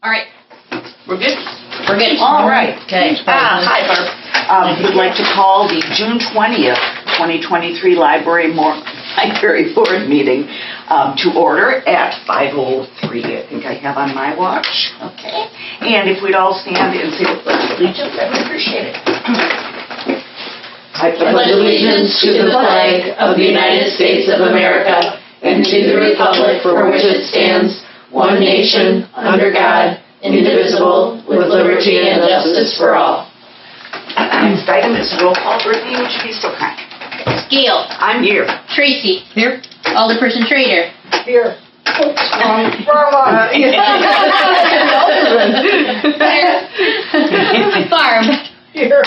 All right. We're good? We're good. All right. Okay. Hi, Barb. Would like to call the June 20th, 2023 Library Board meeting to order at 5:03. I think I have on my watch. Okay. And if we'd all stand and say the Pledge of Allegiance, I would appreciate it. I pledge allegiance to the flag of the United States of America and to the republic for which it stands, one nation, under God, indivisible, with liberty and justice for all. Next item is roll call. Brittany, would you be so kind? Gail. I'm here. Tracy. Here. Alderperson Trader. Here. Barb. Here.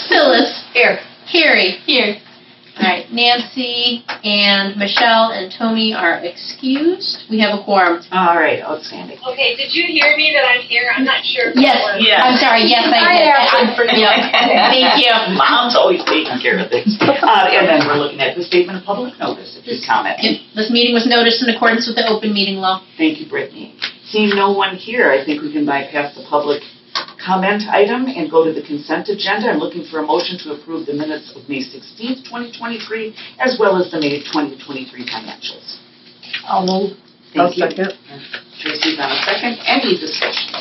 Phyllis. Here. Carrie. Here. All right. Nancy and Michelle and Tony are excused. We have a quorum. All right. Outstanding. Okay, did you hear me that I'm here? I'm not sure. Yes. Yes. I'm sorry. Yes, I did. Thank you. Mom's always taking care of things. And then we're looking at the statement of public notice, if you comment. This meeting was noticed in accordance with the open meeting law. Thank you, Brittany. Seeing no one here, I think we can bypass the public comment item and go to the consent agenda. I'm looking for a motion to approve the minutes of May 16th, 2023, as well as the May 2023 financials. I'll move. Thank you. Tracy's on a second. Any discussion?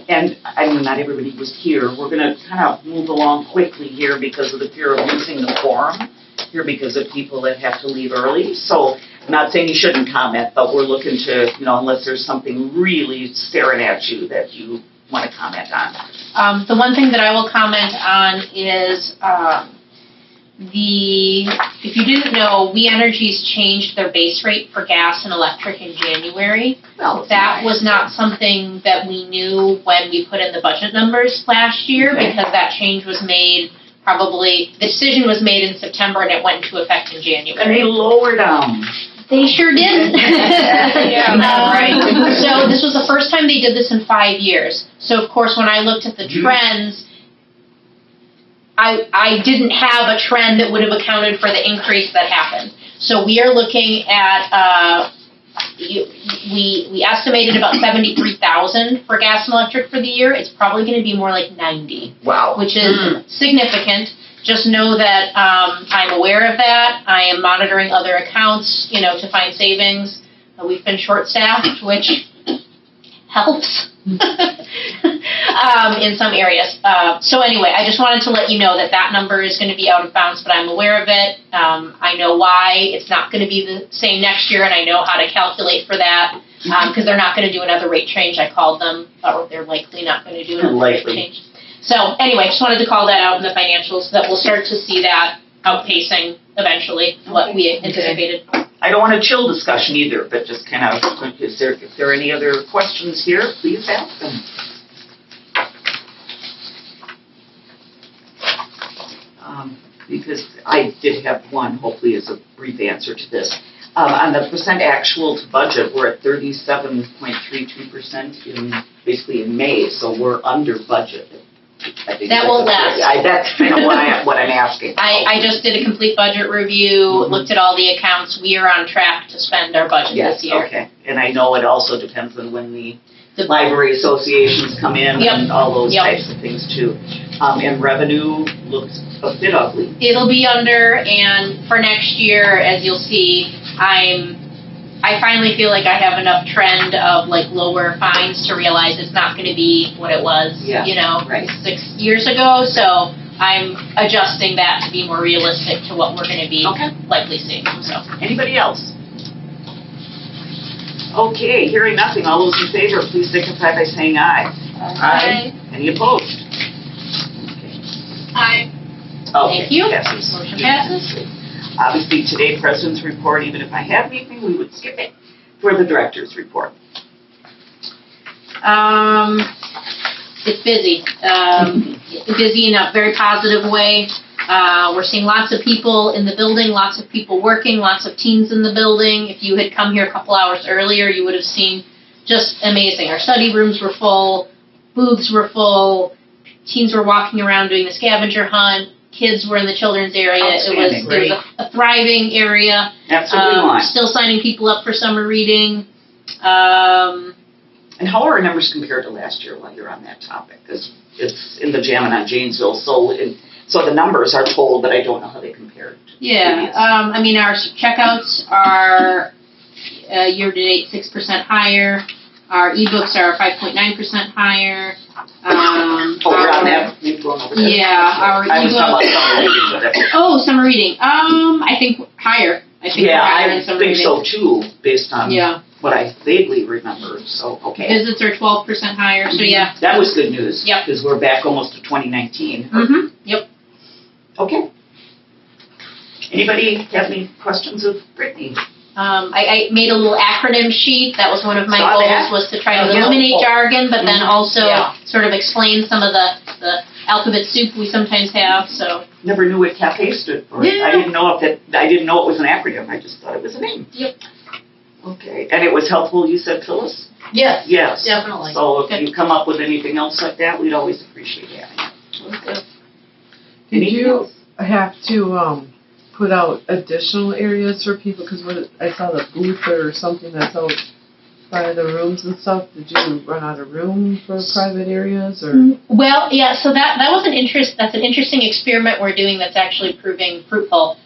And I mean, not everybody was here. We're going to kind of move along quickly here because of the fear of losing the quorum here because of people that have to leave early. So I'm not saying you shouldn't comment, but we're looking to, unless there's something really staring at you that you want to comment on. The one thing that I will comment on is if you didn't know, We Energies changed their base rate for gas and electric in January. Well, That was not something that we knew when we put in the budget numbers last year because that change was made the decision was made in September and it went into effect in January. And they lowered them. They sure did. Right. So this was the first time they did this in 5 years. So of course, when I looked at the trends, I didn't have a trend that would have accounted for the increase that happened. So we are looking at we estimated about 73,000 for gas and electric for the year. It's probably going to be more like 90. Wow. Which is significant. Just know that I'm aware of that. I am monitoring other accounts, to find savings. We've been short-staffed, which helps in some areas. So anyway, I just wanted to let you know that number is going to be out of bounds, but I'm aware of it. I know why. It's not going to be the same next year, and I know how to calculate for that because they're not going to do another rate change. I called them, or they're likely not going to do another rate change. So anyway, just wanted to call that out in the financials that we'll start to see that outpacing eventually what we anticipated. I don't want a chill discussion either, but just kind of, if there are any other questions here, please ask them. Because I did have one, hopefully as a brief answer to this. On the percent actual to budget, we're at 37.32% basically in May, so we're under budget. I think that won't last. That's kind of what I'm asking. I just did a complete budget review, looked at all the accounts. We are on track to spend our budget this year. Okay. And I know it also depends on when the library associations come in and all those types of things too. And revenue looks a bit ugly. It'll be under, and for next year, as you'll see, I finally feel like I have enough trend of lower fines to realize it's not going to be what it was, 6 years ago. So I'm adjusting that to be more realistic to what we're going to be likely seeing. So anybody else? Okay, hearing nothing. All those in favor, please signify by saying aye. Aye. Any opposed? Aye. Okay. Thank you. Passes. Motion passes. Obviously, today, President's report, even if I had anything, we would skip it for the Director's report. It's busy. Busy in a very positive way. We're seeing lots of people in the building, lots of people working, lots of teens in the building. If you had come here a couple hours earlier, you would have seen just amazing. Our study rooms were full, booths were full, teens were walking around doing the scavenger hunt. kids were in the children's area. Outstanding. It was a thriving area. That's what we want. Still signing people up for summer reading. And how are our numbers compared to last year while you're on that topic? Because it's in the Jammin' on Janesville, so the numbers are told, but I don't know how they compare to previous. I mean, our checkouts are year-to-date 6% higher. Our ebooks are 5.9% higher. We're on that. We've gone over that. Yeah, our I was talking ebooks. about summer reading, but that's. Oh, summer reading. I think higher. I think we're higher in I summer think reading. so too, based on Yeah. what I vaguely remember, so, okay. Visits are 12% higher, so yeah. That was good news. Yep. Because we're back almost to 2019. Mm-hmm. Yep. Okay. Anybody have any questions of Brittany? I made a little acronym sheet. That was one of my Saw goals, that. was to try to Oh, yeah. eliminate jargon, but then also Yeah. sort of explain some of the alphabet soup we sometimes have, so. Never knew what CAFE stood for. Yeah. I didn't know it was an acronym, I just thought it was a name. Yep. Okay, and it was helpful, you said, Phyllis? Yes. Yes. Definitely. So if Good. you come up with anything else like that, we'd always appreciate having it. Did Anything you else? have to put out additional areas for people? Because I saw the booth or something that's out by the rooms and stuff. Did you run out of room for private areas or? Well, yeah, so that's an interesting experiment we're doing that's actually proving fruitful.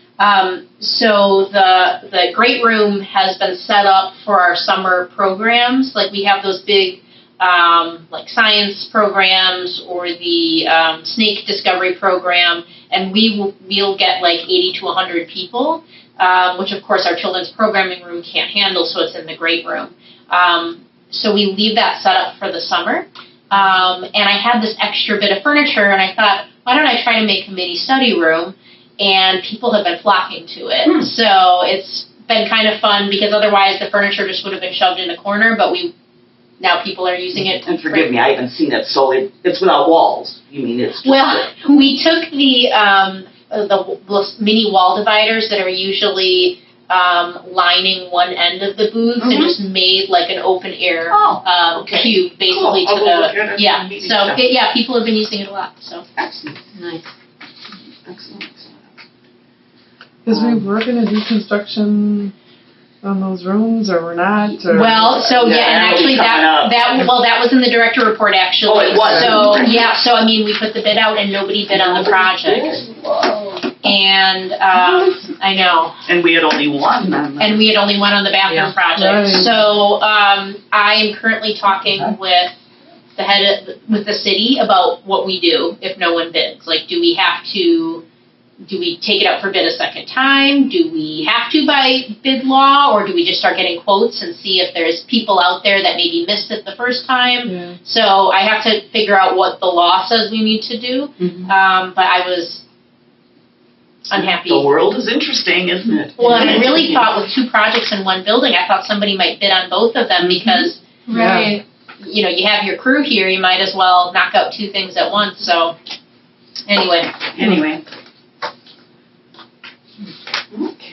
So the great room has been set up for our summer programs. Like we have those big like science programs or the snake discovery program, and we'll get like 80 to 100 people, which of course our children's programming room can't handle, so it's in the great room. So we leave that set up for the summer. And I had this extra bit of furniture, and I thought, why don't I try to make a mini study room? And people have been flocking to it. So it's been kind of fun, because otherwise the furniture just would have been shoved in a corner, but now people are using it. And forgive me, I haven't seen it, so it's without walls. You mean it's just Well, we took the mini wall dividers that are usually lining one end of the booth and just made like an open air okay. cube basically Cool. to I'll go look at it. yeah. Meeting So stuff. people have been using it a lot. So Excellent, nice. excellent. Because we were going to do construction on those rooms, or we're not? Or? Well, so Yeah, and that'll actually be coming up. that was in the director report actually. Oh, it was. So yeah, so I mean we put the bid out and nobody bid on the project. And I know. And we had only one. And we had only one on the bathroom project. Right. So I am currently talking with the with the city about what we do if no one bids. Like, do we take it out for bid a second time? Do we have to by bid law, or do we just start getting quotes and see if there's people out there that maybe missed it the first time? Yeah. So I have to figure out what the law says we need to do. But I was unhappy. The world is interesting, isn't it? Well, and I really thought with two projects in one building, I thought somebody might bid on both of them because, Right. you know, you have your crew here, you might as well knock out two things at once. So, anyway, Anyway.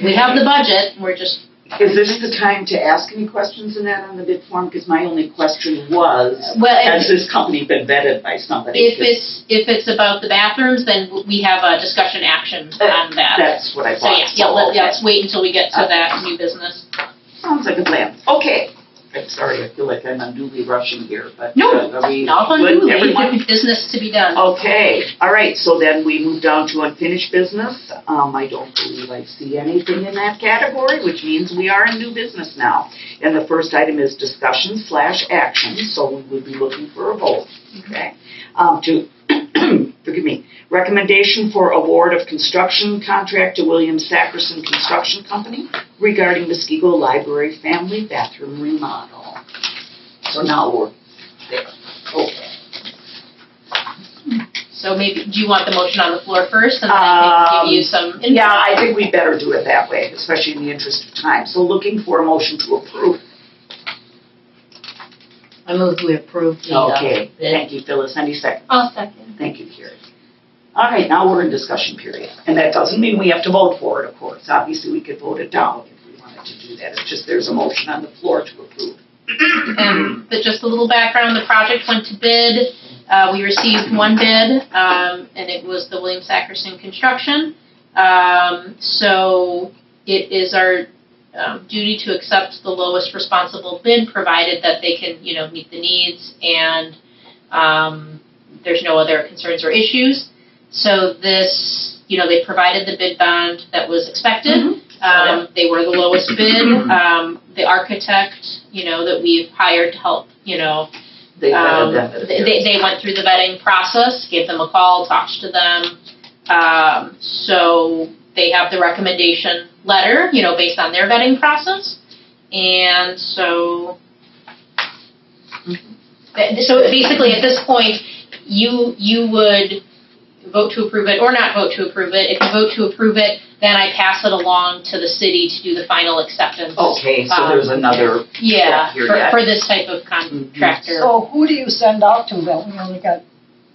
we have the budget. We're just Is this the time to ask any questions in that on the bid form? Because my only question was, has this company been vetted by somebody? if it's about the bathrooms, then we have a discussion action on that. That's what I So thought. let's wait until we get to that new business. Sounds like a plan. Okay. I'm sorry, I feel like I'm unduly rushing here, but No, are we not good, unduly. everyone? Business to be done. Okay, all right, so then we move down to unfinished business. I don't believe I see anything in that category, which means we are in new business now. And the first item is discussion/action, so we would be looking for a vote, okay? Forgive me, recommendation for award of construction contract to Williams Sackerson Construction Company regarding Muskego Library Family Bathroom Remodel. So now we're there. Okay. So maybe, do you want the motion on the floor first, and then I can give you some info? Yeah, I think we better do it that way, especially in the interest of time. So looking for a motion to approve. I move we approve the Okay, bid. thank you, Phyllis. Any second? I'll second. Thank you, Carrie. All right, now we're in discussion period. And that doesn't mean we have to vote for it, of course. Obviously, we could vote it down if we wanted to do that. It's just there's a motion on the floor to approve. But just a little background, the project went to bid. We received one bid, and it was the William Sackerson Construction. So it is our duty to accept the lowest responsible bid, provided that they can, meet the needs and there's no other concerns or issues. So this, they provided the bid bond that was expected. They were the lowest bid. The architect, that we've hired to help, They vetted them. they went through the vetting process, gave them a call, talked to them. So they have the recommendation letter, based on their vetting process. And so, so basically at this point, you would vote to approve it or not vote to approve it. If you vote to approve it, then I pass it along to the city to do the final acceptance. Okay, so there's another Yeah, step here yet. for this type of contractor. So who do you send out to then? We only got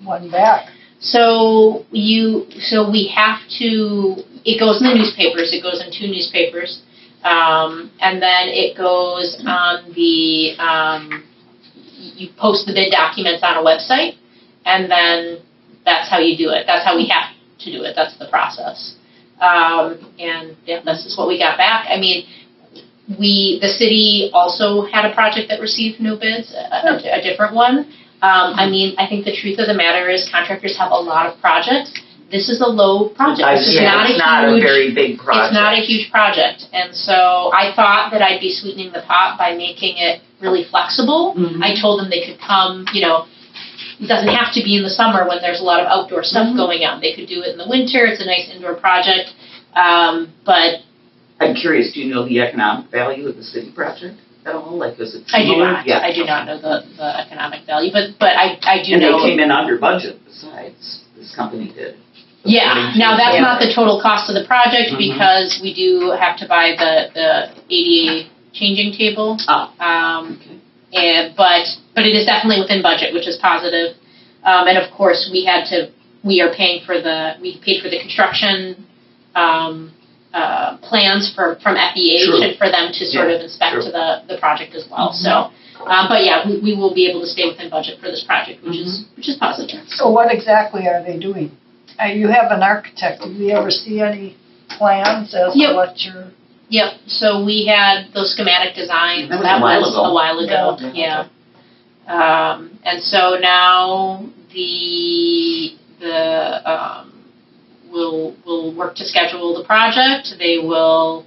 one back. So we have to, it goes in the newspapers, it goes in 2 newspapers, and then it goes on the, you post the bid documents on a website, and then that's how you do it. That's how we have to do it. That's the process. And yeah, this is what we got back. I mean, the city also had a project that received no bids, a different one. I mean, I think the truth of the matter is contractors have a lot of projects. This is a low project. This is not a very big project. It's not a huge project. And so I thought that I'd be sweetening the pot by making it really flexible. I told them they could come, it doesn't have to be in the summer when there's a lot of outdoor stuff going on. They could do it in the winter. It's a nice indoor project. But I'm curious, do you know the economic value of the city project at all? Like, is it I do similar? not. Yeah. I do not know the economic value, but I do and know. they came in under budget besides, this company did. Yeah, now that's not the total cost of the project because we do have to buy the ADA changing table. But it is definitely within budget, which is positive. And of course, we paid for the construction plans from FEH and for them to sort of inspect the project as well. So, but yeah, we will be able to stay within budget for this project, which is positive. So what exactly are they doing? You have an architect. Did we ever see any plans as to what you're... Yep, so we had those schematic designs. That was a while ago. Yeah. And so now we'll work to schedule the project. They will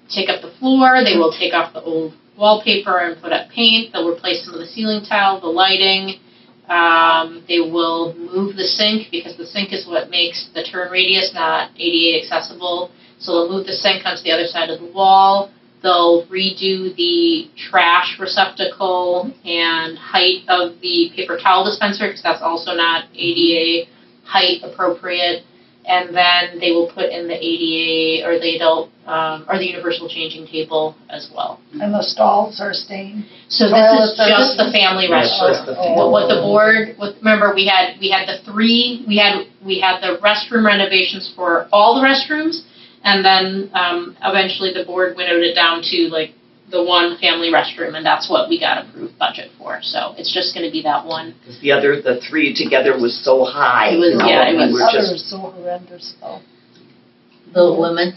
take up the floor. They will take off the old wallpaper and put up paint. They'll replace some of the ceiling tile, the lighting. They will move the sink because the sink is what makes the turn radius not ADA accessible. So they'll move the sink onto the other side of the wall. They'll redo the trash receptacle and height of the paper towel dispenser because that's also not ADA height appropriate. And then they will put in the ADA or the adult or the universal changing table as well. And the stalls are staying? So this is just the family restroom. What the board, remember we had the restroom renovations for all the restrooms. And then eventually the board winnowed it down to like the one family restroom, and that's what we got approved budget for. So it's just going to be that one. Because the 3 together was so high. It was, it was so horrendous though. The women.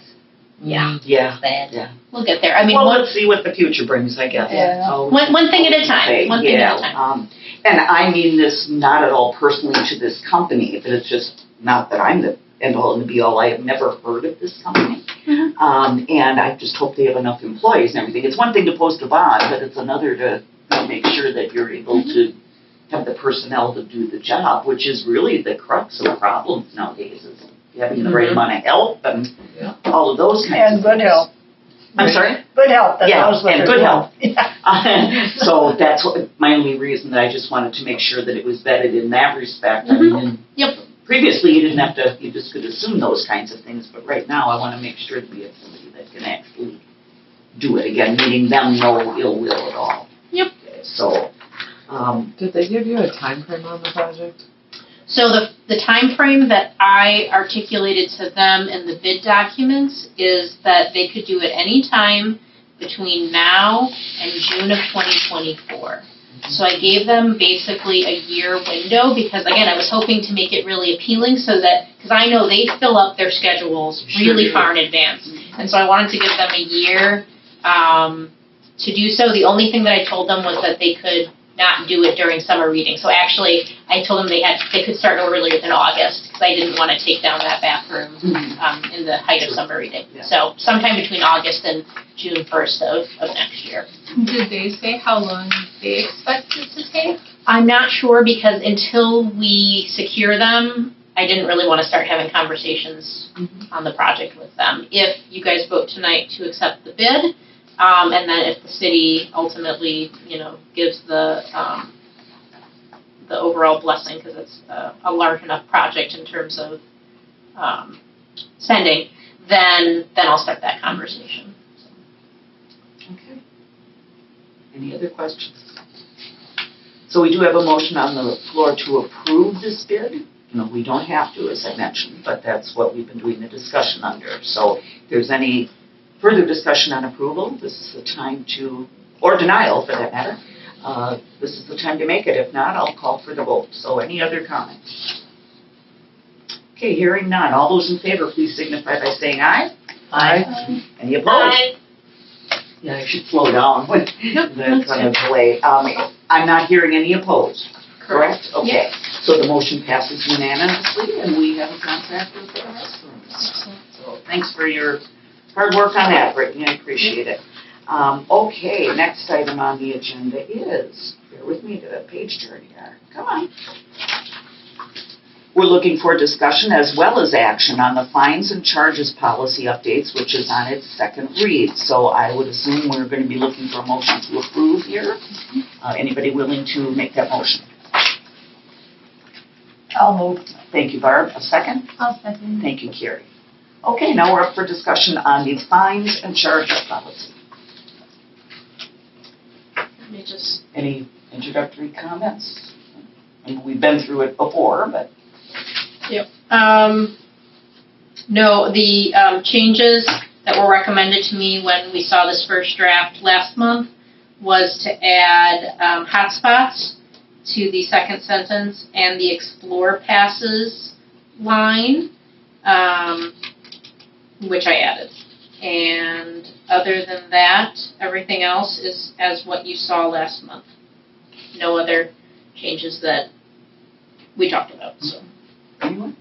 Yeah. Bad. Yeah. We'll get there. I mean, let's see what the future brings, I guess. Yeah. One thing at a time. One thing at a time. And I mean this not at all personally to this company, but it's just not that I'm the end all and the be all. I have never heard of this company. And I just hope they have enough employees and everything. It's one thing to post a bond, but it's another to make sure that you're able to have the personnel to do the job, which is really the crux of problems nowadays, is having the right amount of help and all of those kinds of things. And good help. I'm sorry? Good help. That knows what and they're good doing. help. So that's my only reason that I just wanted to make sure that it was vetted in that respect. I mean, previously, you didn't have to, you just could assume those kinds of things, but right now, I want to make sure that we have somebody that can actually do it again, meaning them no ill will at all. Yep. Okay, so, did they give you a time frame on the project? So the time frame that I articulated to them in the bid documents is that they could do it any time between now and June of 2024. So I gave them basically a year window because, again, I was hoping to make it really appealing so that, because I know they fill up their schedules really far in advance. And so I wanted to give them a year to do so. The only thing that I told them was that they could not do it during summer reading. So actually, I told them they could start earlier than August because I didn't want to take down that bathroom in the height of summer reading. Yeah. So sometime between August and June 1st of next year. Did they say how long they expect it to take? I'm not sure because until we secure them, I didn't really want to start having conversations on the project with them. If you guys vote tonight to accept the bid, and then if the city ultimately, gives the overall blessing, because it's a large enough project in terms of spending, then I'll start that conversation. Okay. Any other questions? So we do have a motion on the floor to approve this bid. We don't have to, as I mentioned, but that's what we've been doing the discussion under. So if there's any further discussion on approval, this is the time to, or denial for that matter, this is the time to make it. If not, I'll call for the vote. So any other comments? Okay, hearing none. All those in favor, please signify by saying aye. Aye. Any opposed? Yeah, I should slow down with the kind of delay. I'm not hearing any opposed, correct? Okay, so the motion passes unanimously and we have a contractor for the restrooms. So thanks for your hard work on that, Brittany, I appreciate it. Okay, next item on the agenda is, bear with me to the page turn here, come on. We're looking for discussion as well as action on the fines and charges policy updates, which is on its second read. So I would assume we're going to be looking for a motion to approve here. Anybody willing to make that motion? I'll move. Thank you, Barb. A second? I'll second. Thank you, Carrie. Okay, now we're up for discussion on the fines and charges policy. Let me just. Any introductory comments? I mean, we've been through it before, but. Yep. No, the changes that were recommended to me when we saw this first draft last month was to add hotspots to the second sentence and the explore passes line, which I added. And other than that, everything else is as what you saw last month. No other changes that we talked about, so. Anyone?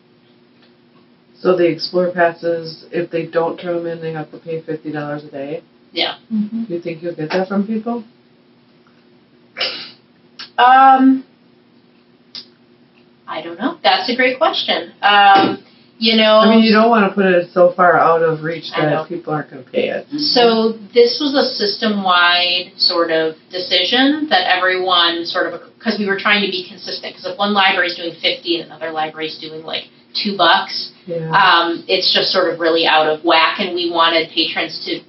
So the Explore passes, if they don't turn them in, they have to pay $50 a day? Yeah. Do you think you'll get that from people? I don't know. That's a great question. I mean, you don't want to put it so far out of reach I know. that people aren't going to pay it. So this was a system-wide sort of decision that everyone sort of, because we were trying to be consistent, because if one library is doing 50 and another library is doing like $2, Yeah. it's just sort of really out of whack, and we wanted patrons to,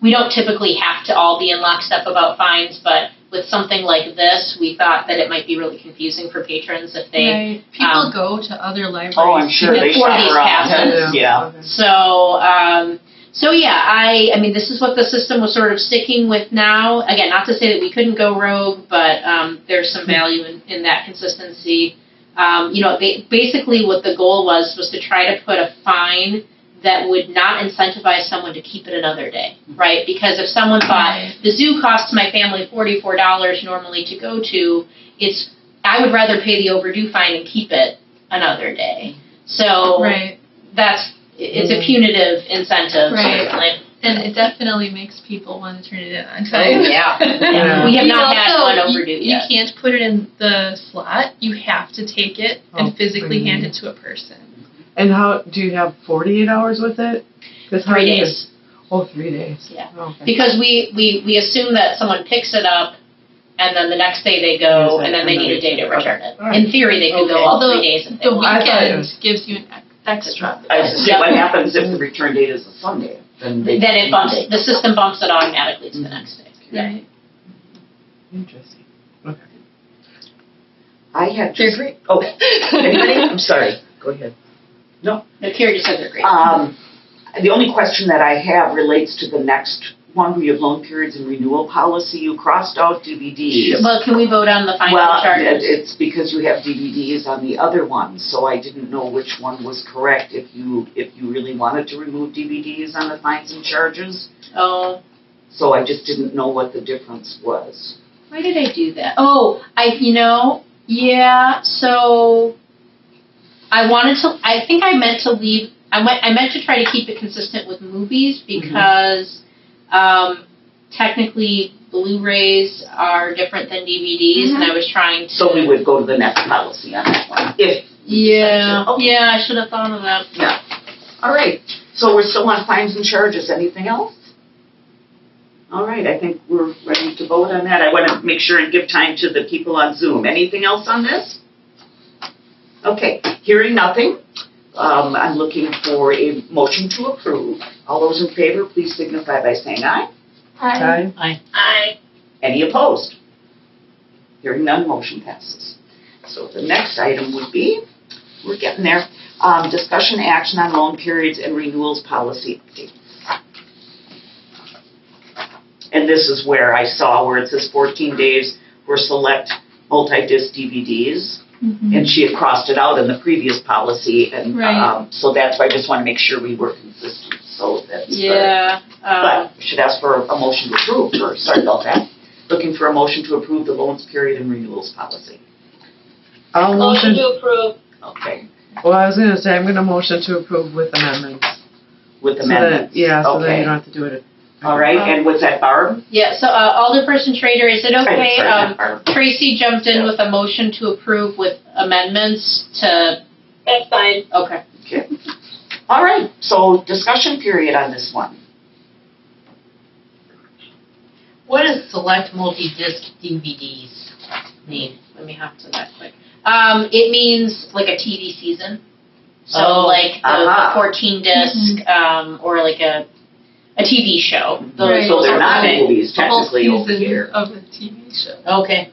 we don't typically have to all be in lockstep about fines, but with something like this, we thought that it might be really confusing for patrons if they, Right. People go to other libraries. Oh, I'm sure they For shop these around. passes. Yeah. Okay. So yeah, I mean, this is what the system was sort of sticking with now. Again, not to say that we couldn't go rogue, but there's some value in that consistency. Basically what the goal was to try to put a fine that would not incentivize someone to keep it another day, right? Because if someone thought, the zoo costs my family $44 normally to go to, I would rather pay the overdue fine and keep it another day. So Right. it's a punitive incentive, Right. certainly. And it definitely makes people want to turn it in on time. Yeah. We have You not had also- one overdue you yet. can't put it in the slot. You have to take it Oh, and physically hand really? it to a person. And how, do you have 48 hours with it? 'Cause how 3 do you- days. Oh, 3 days. Yeah. Okay. Because we assume that someone picks it up, and then the next day they go, Use it, and then they and need then a day to they- return it. all right. In theory, they could go Okay. all The- 3 days if they The want. I thought it weekend was- gives you an extra. I was just saying, what happens if the return date is a Sunday? Then Then the system bumps it automatically to the next day. Yeah. Right. Interesting. Okay. I had They're just. great. Oh, anybody? I'm sorry. Go ahead. No, Carrie just said they're great. The only question that I have relates to the next one where you have loan periods and renewal policy, you crossed out DVDs. Well, can we vote on the fines Well, and charges? it's because you have DVDs on the other one, so I didn't know which one was correct, if you really wanted to remove DVDs on the fines and charges. Oh, So I just didn't know what the difference was. why did I do that? Oh, yeah, so I think I meant to leave, I meant to try to keep it consistent with movies because technically Blu-rays are different than DVDs and I was trying to. So we would go to the next policy on that one, if. Yeah, Okay. yeah, I should have thought of that. Yeah. All right, so we're still on fines and charges. Anything else? All right, I think we're ready to vote on that. I want to make sure and give time to the people on Zoom. Anything else on this? Okay, hearing nothing, I'm looking for a motion to approve. All those in favor, please signify by saying aye. Aye. Any opposed? Hearing none, motion passes. So the next item would be, we're getting there, discussion action on loan periods and renewals policy updates. And this is where I saw where it says 14 days for select multi-disc DVDs. And she had crossed it out in the previous policy, and Right. so that's why I just want to make sure we were consistent, so that's. Yeah. But we should ask for a motion to approve first, sorry about that. Looking for a motion to approve the loans period and renewals policy. I'll Motion motion, to approve. Okay, well, I was gonna say, I'm gonna motion to approve with amendments. with So amendments. that, yeah, so that Okay. you don't have to do it. All right, and was that Barb? Yeah, so Alderperson Trader, is it okay? Sorry, not Barb. Tracy jumped in with a motion to approve with amendments to, That's fine. okay. Okay. All right, so discussion period on this one. What does select multi-disc DVDs mean? Let me hop to that quick. It means like a TV season. So Oh, like the aha. 14 disc, or like a TV show. Right. So they're not Okay. movies The whole technically over season here. of a TV show. Okay.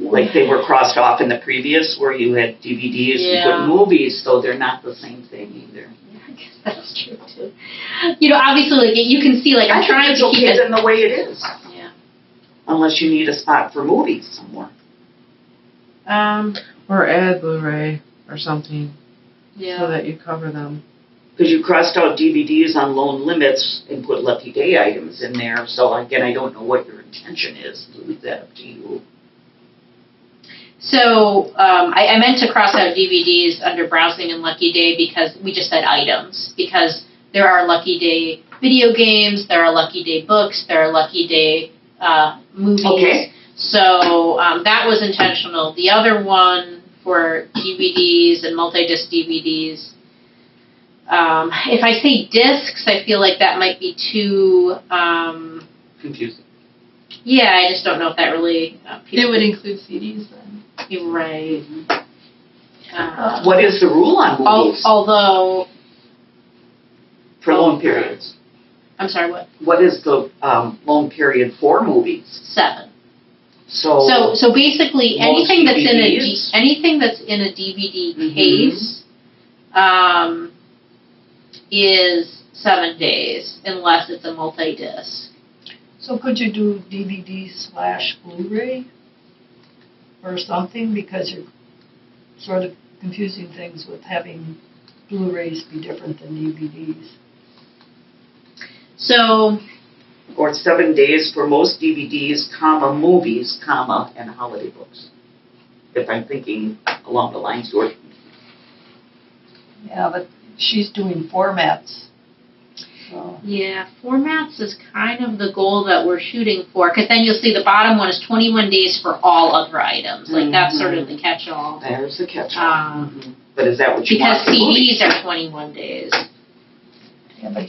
Like they were crossed off in the previous where you had DVDs, you Yeah. put movies, so they're not the same thing either. I guess that's true too. Obviously, like you can see, like I'm trying I think to it's keep okay it. then the way it is, Yeah. unless you need a spot for movies somewhere. Or add Blu-ray or something, so Yeah. that you cover them. Because you crossed out DVDs on loan limits and put Lucky Day items in there, so again, I don't know what your intention is, leave that up to you. So I meant to cross out DVDs under browsing and Lucky Day because we just said items, because there are Lucky Day video games, there are Lucky Day books, there are Lucky Day movies. Okay. So that was intentional. The other one for DVDs and multi-disc DVDs, if I say discs, I feel like that might be too, Confusing. yeah, I just don't know if that really. It would include CDs then. You're right. What is the rule on movies Although, for loan periods? I'm sorry, what? What is the loan period for movies? 7. So, So basically, Most anything that's in DVDs? anything that's in a DVD Mhm. case, is 7 days unless it's a multi-disc. So could you do DVD/Blu-ray or something, because you're sort of confusing things with having Blu-rays be different than DVDs? So, or 7 days for most DVDs, movies, and holiday books. If I'm thinking along the lines you're. Yeah, but she's doing formats. So, yeah, formats is kind of the goal that we're shooting for, because then you'll see the bottom one is 21 days for all other items. Like, that's sort of the catch-all. There's the catch-all. But is that what you Because want for movies? CDs are 21 days. yeah, but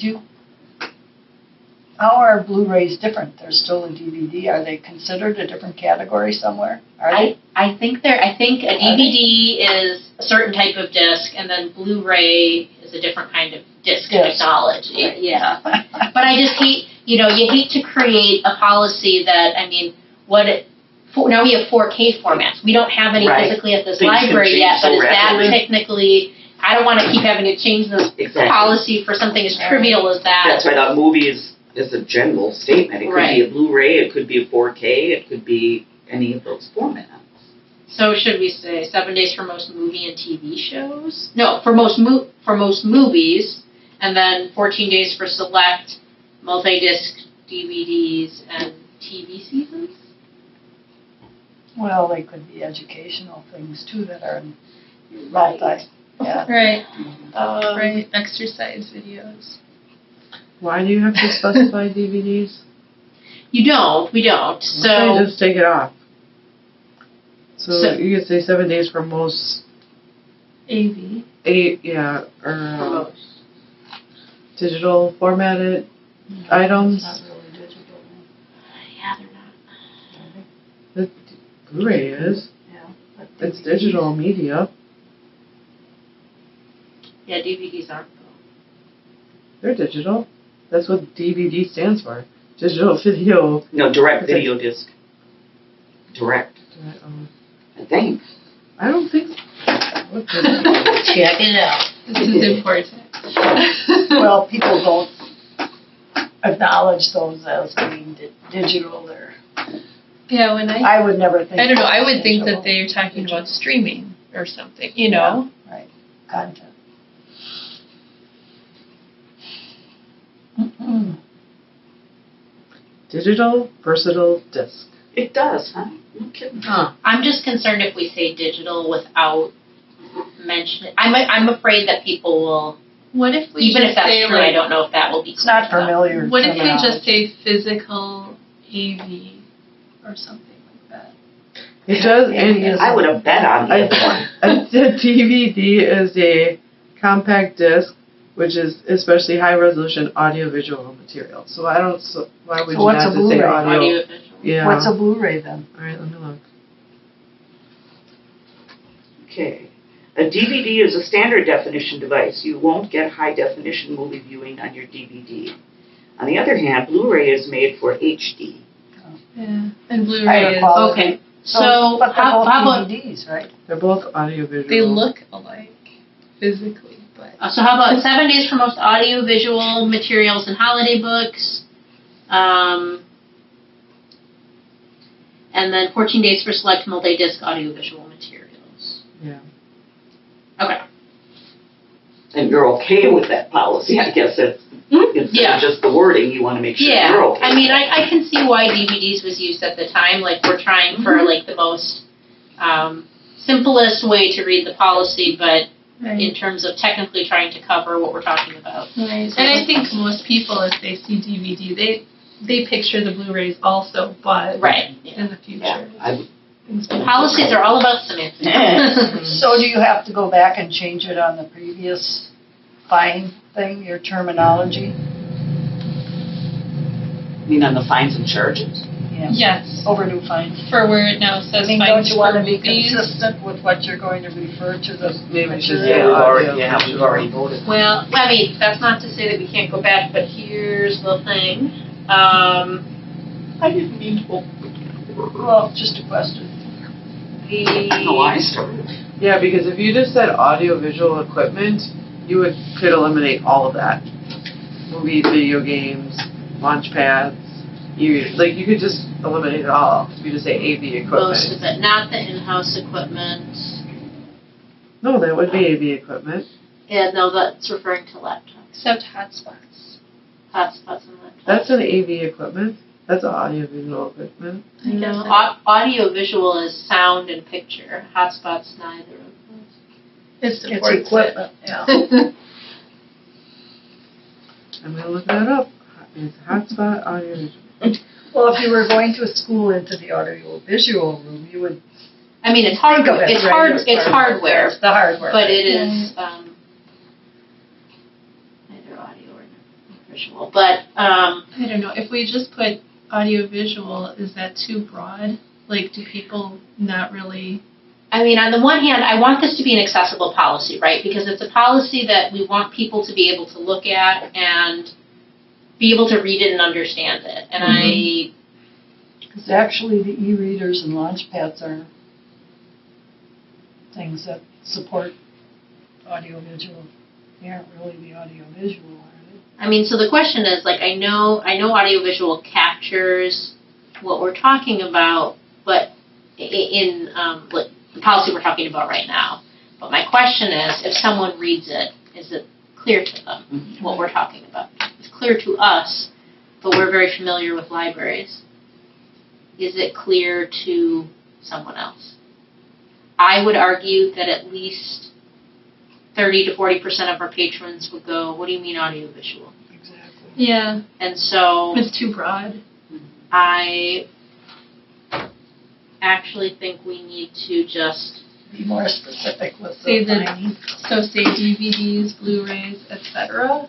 how are Blu-rays different? They're still a DVD. Are they considered a different category somewhere? Are they? I think a DVD is a certain type of disc, and then Blu-ray is a different kind of disc Yes. technology. Yeah. But I just hate, you hate to create a policy that, now we have 4K formats. We don't have any Right. physically at this Things can library change yet, so but is that rapidly. technically, I don't want to keep having to change the Exactly. policy for something as trivial as that. That's why the movies, as a general statement. It could be a Blu-ray, it could be a 4K, it could be any of those formats. So should we say 7 days for most movie and TV shows? No, for most movies, and then 14 days for select multi-disc DVDs and TV seasons? Well, they could be educational things too that are multi, yeah. Right. Right. Exercise videos. Why do you have to specify DVDs? We don't. So just take it off. So you could say 7 days for most AV. or digital formatted items. Not really digital. yeah, they're not. The Blu-ray is. Yeah. but It's DVDs. digital media. Yeah, DVDs aren't though. They're digital. That's what DVD stands for. Digital video. No, direct Okay. video disc. Direct, I think. I don't think so. What the- Check it out. This is important. Well, people don't acknowledge those as being digital or, Yeah, when I would never think. I don't know, I of would think digital. that they're talking about streaming or something, you know? Right, content. Digital versatile disc. It does, huh? No kidding. I'm just concerned if we say digital without mentioning. I'm afraid that people will, What if we even just if that's say true, I like, don't know if that will be It's not clear enough. familiar. what if we just terminology. say physical AV or something like that? It does, Maybe and I would have bet on the other one. a DVD is a compact disc, which is especially high resolution audiovisual material. So I don't. So why would So you what's not a just say Blu-ray? audio? Audiovisual. Yeah. What's a Blu-ray then? All right, let me look. Okay. A DVD is a standard definition device. You won't get high definition movie viewing on your DVD. On the other hand, Blu-ray is made for HD. Yeah. And Blu-ray Higher is, quality. Okay. So but they're how both about DVDs, right? They're both audiovisual. they look alike physically, but. so how about 7 days for most audiovisual materials and holiday books, and then 14 days for select multi-disc audiovisual materials. Yeah. Okay. And you're okay with that policy, I guess. Instead Yeah. of just the wording, you want to make sure Yeah, you're okay. I mean, I can see why DVDs was used at the time. Like, we're trying for like the most simplest way to read the policy, but in terms of technically trying to cover what we're talking about. Right. And I think most people, if they see DVD, they picture the Blu-rays also, but Right. in the future. Yeah, I would. Policies are all about semantics. So do you have to go back and change it on the previous fine thing, your terminology? I mean, on the fines and charges. Yeah. Yes, Overdue fines. for where it now I says mean, fines don't you want for to be movies. consistent with what you're going to refer to the Maybe just material? we've already voted. Well, I mean, that's not to say that we can't go back, but here's the thing. I didn't mean to. Well, just a question. No, I started. Yeah, because if you just said audiovisual equipment, you could eliminate all of that. Movies, video games, launch pads. You could just eliminate it all. If you just say AV Most equipment. of it, not the in-house equipment. No, that would be AV equipment. Yeah, no, that's referring to laptops. Except hotspots. Hotspots and laptops. That's an AV equipment. That's audiovisual equipment. I guess No, that- audio-visual is sound and picture. Hotspots, neither of those. It It's supports equipment, yeah. it. I'm going to look that up. It's hotspot audiovisual. Well, if you were going to school into the audio-visual room, you would I mean, it's think of hardware. it, It's right, hard. as It's part of hardware, It's the hardware. but it is neither audio or visual. But I don't know, if we just put audio-visual, is that too broad? Like, do people not really? I mean, on the one hand, I want this to be an accessible policy, right? Because it's a policy that we want people to be able to look at and be able to read it and understand it. And Because actually the e-readers and launchpads are things that support audio-visual. They aren't really the audio-visual, are they? I mean, so the question is, like, I know audiovisual captures what we're talking about, but in like the policy we're talking about right now. But my question is, if someone reads it, is it clear to them what we're talking about? It's clear to us, but we're very familiar with libraries. Is it clear to someone else? I would argue that at least 30 to 40% of our patrons would go, what do you mean audiovisual? Exactly. Yeah, And so it's too broad. I actually think we need to just, Be more specific with Say the the- findings. So say DVDs, Blu-rays, etc.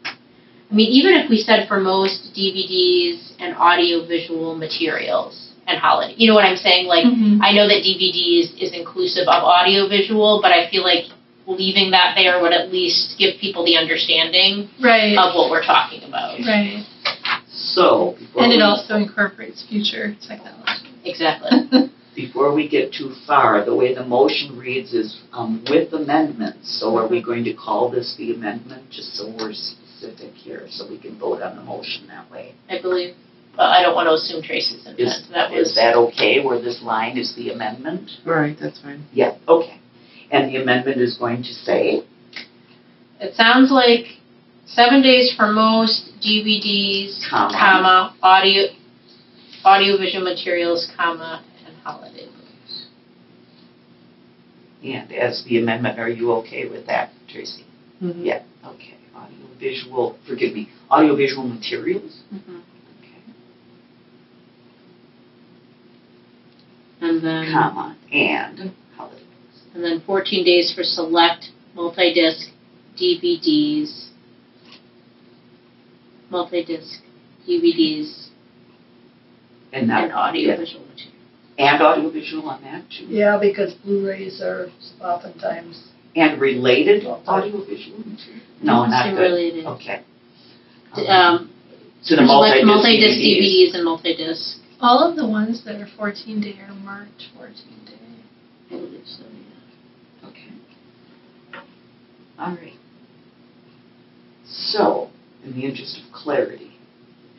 I mean, even if we said for most DVDs and audiovisual materials and holiday, you know what I'm saying? Like, I know that DVDs is inclusive of audiovisual, but I feel like leaving that there would at least give people the understanding Right. of what we're talking about. Right. So, before And it we- also incorporates future technology. Exactly. Before we get too far, the way the motion reads is with amendments. So are we going to call this the amendment, just so we're specific here, so we can vote on the motion that way? I believe, I don't want to assume Tracy's intent. Is that okay, where this line is the amendment? Right, that's fine. Yeah, okay. And the amendment is going to say? It sounds like 7 days for most DVDs, Comma. audiovisual materials, comma, and holiday books. And as the amendment, are you okay with that, Tracy? Mhm. Yeah, okay. Audiovisual materials? Mm-hmm. Okay. And then, Comma, and holiday books. and then 14 days for select multi-disc DVDs, And not, and audiovisual materials. and audiovisual on that too? Yeah, because Blu-rays are oftentimes, And related audiovisual material? No, not good. Related. Okay. To the select multi-disc multi-disc DVDs. DVDs and multi-disc. All of the ones that are 14 day are marked 14 day. I believe so, yeah. Okay. All right. So, in the interest of clarity,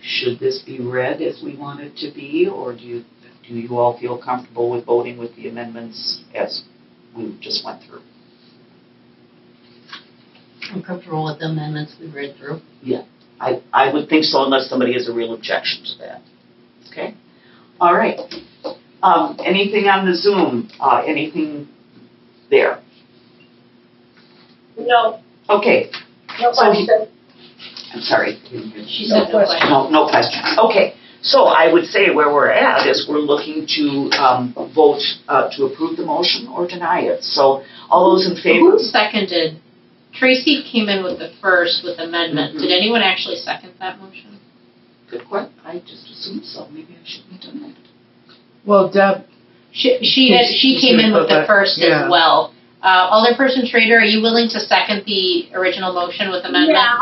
should this be read as we want it to be, or do you all feel comfortable with voting with the amendments as we just went through? I'm comfortable with the amendments we read through. I would think so unless somebody has a real objection to that. Okay? All right. Anything on the Zoom? Anything there? No, Okay. no So- question. I'm sorry. She No said no question. No questions. Okay. So I would say where we're at is we're looking to vote to approve the motion or deny it. So all those in favor? Who seconded? Tracy came in with the first with amendment. Mhm. Did anyone actually second that motion? Good question. I just assumed so. Maybe I shouldn't have done that. Well, Deb, She came in with the first Yeah. as well. Alderperson Schrader, are you willing to second the original motion with amendment? Yeah,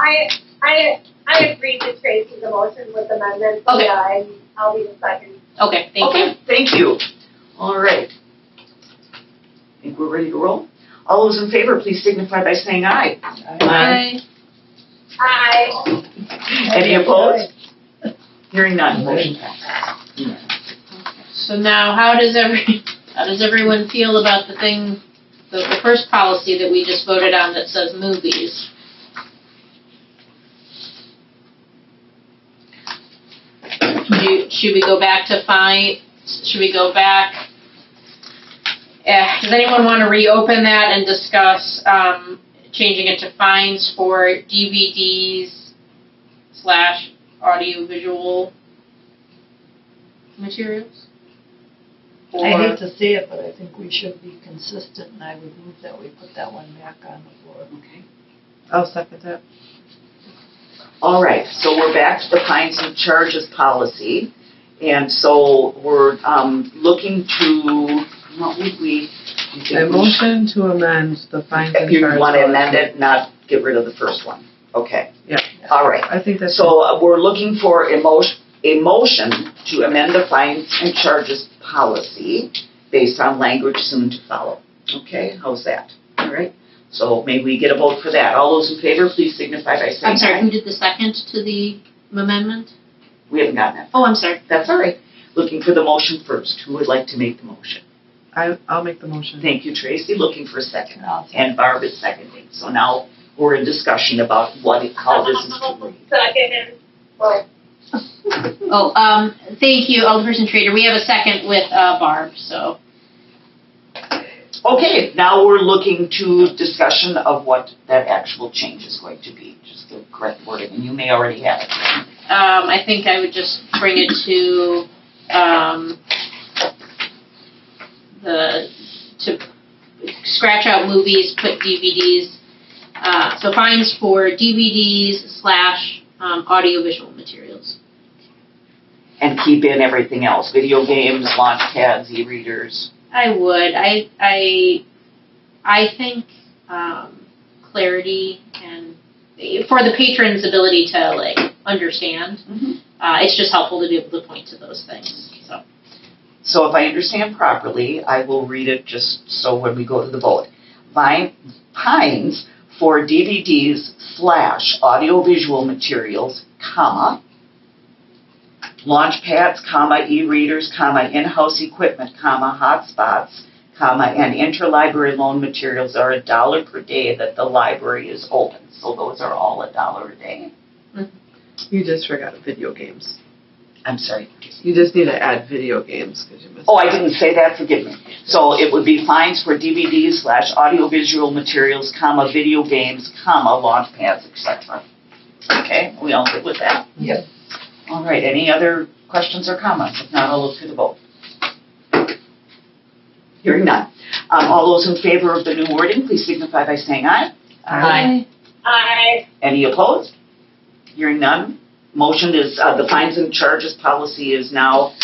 I agreed to Tracy's motion with amendments. Okay. Yeah, I'll be the second. Okay, thank you. Okay, thank you. All right. Think we're ready to roll? All those in favor, please signify by saying aye. Aye. Aye. Any opposed? Hearing none, motion passes. So now, how does everyone feel about the first policy that we just voted on that says movies? Should we go back to should we go back? Does anyone want to reopen that and discuss changing it to fines for DVDs / audiovisual materials? I hate to say it, but I think we should be consistent, and I would move that we put that one back on the floor. Okay. I'll second that. All right, so we're back to the fines and charges policy. And so we're looking to, what would we? A motion to amend the fines and charges. You want to amend policy. it, not get rid of the first one? Okay. Yeah. All right. I think that's. So we're looking for a motion to amend the fines and charges policy based on language soon to follow. Okay, how's that? All right. So may we get a vote for that? All those in favor, please signify by saying aye. I'm sorry, who did the second to the amendment? We haven't gotten that. Oh, I'm sorry. That's all right. Looking for the motion first. Who would like to make the motion? I'll make the motion. Thank you, Tracy. Looking for a second. And Barb is seconding. So now we're in discussion about how this is to read. Second and, well, Thank you, Alderperson Trader. We have a second with Barb, so. Okay, now we're looking to discussion of what that actual change is going to be. Just the correct wording, and you may already have it. I think I would just bring it to to scratch out movies, put DVDs. So fines for DVDs / audiovisual materials. And keep in everything else, video games, launch pads, e-readers. I would. I think clarity and for the patron's ability to understand. It's just helpful to be able to point to those things. So if I understand properly, I will read it just so when we go to the vote. Fines for DVDs / audiovisual materials, launch pads, e-readers, in-house equipment, hotspots, and interlibrary loan materials are $1 per day that the library is open. So those are all $1 a day. You just forgot video games. I'm sorry. You just need to add video games because you missed. Oh, I didn't say that. Forgive me. So it would be fines for DVDs / audiovisual materials, video games, launch pads, etc. Okay, we all good with that? Yep. All right. Any other questions or comments? If not, I'll look for the vote. Hearing none. All those in favor of the new wording, please signify by saying aye. Aye. I, Any opposed? Hearing none. Motion is, the fines and charges policy is now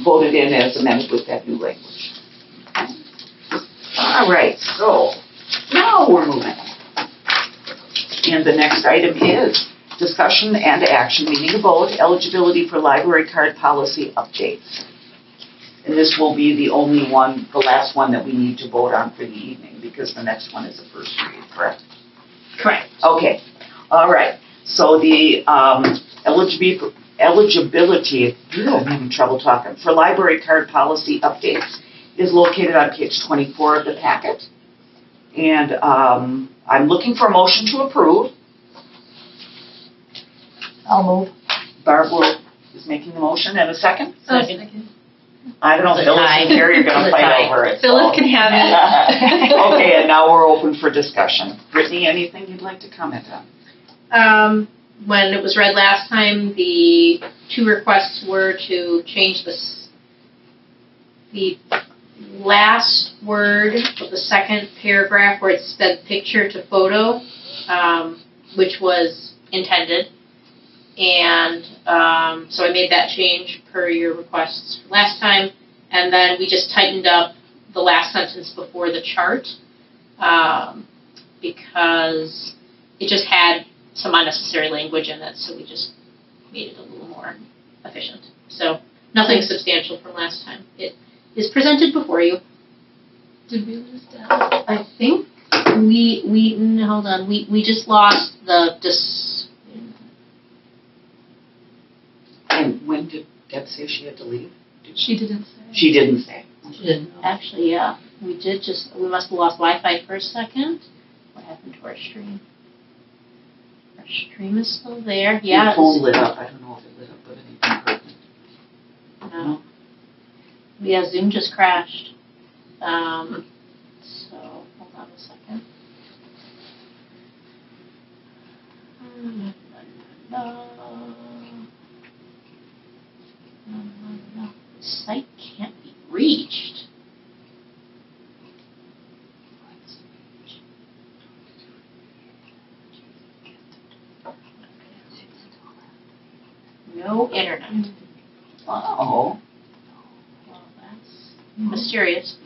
voted in as amended with that new language. All right, so now we're moving. And the next item is discussion and action, meaning a vote, eligibility for library card policy updates. And this will be the only one, the last one that we need to vote on for the evening because the next one is the first read, correct? Correct. Okay, all right. So the eligibility, I'm having trouble talking, for library card policy updates is located on page 24 of the packet. And I'm looking for a motion to approve. I'll move. Barb is making the motion, and a second? Second. I don't know, It's a Phyllis tie. and Terry are going to It's a fight tie. over it. Phyllis can have it. Okay, and now we're open for discussion. Brittany, anything you'd like to comment on? When it was read last time, the two requests were to change the last word of the second paragraph where it said picture to photo, which was intended. And so I made that change per your requests last time. And then we just tightened up the last sentence before the chart because it just had some unnecessary language in it, so we just made it a little more efficient. So nothing substantial from last time. It is presented before you. Did we lose that? I think we just lost the And when did Deb say she had to leave? She didn't say. She didn't say. She didn't know. Actually, yeah, we must have lost Wi-Fi for a second. What happened to our stream? Our stream is still there. Yeah. Your phone lit up. I don't know if it lit up with anything pertinent. No. Yeah, Zoom just crashed. So, hold on a second. No. The site can't be reached. No internet. Oh. Well, that's mysterious.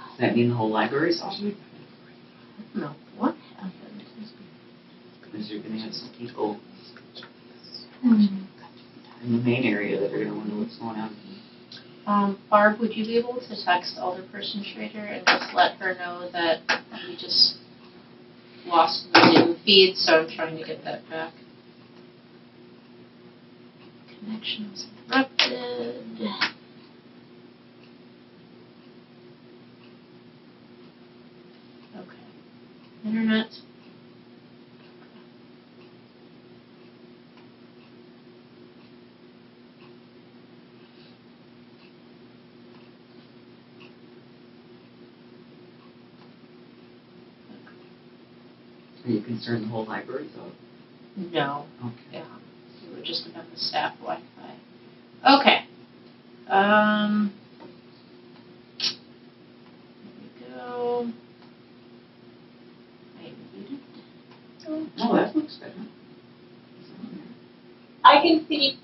Does that mean the whole library's off? No, what happened? Because you're going to have some people. in the main area that are gonna wonder what's going on. Barb, would you be able to text Alderperson Schrader and just let her know that we just lost the Zoom feed, so I'm trying to get that back. Connection was interrupted. Okay. Internet. Are you concerned the whole library's out? No. Okay. Yeah. We were just about the staff Wi-Fi. Okay. There we go. I muted. Oh, that looks better. I can see,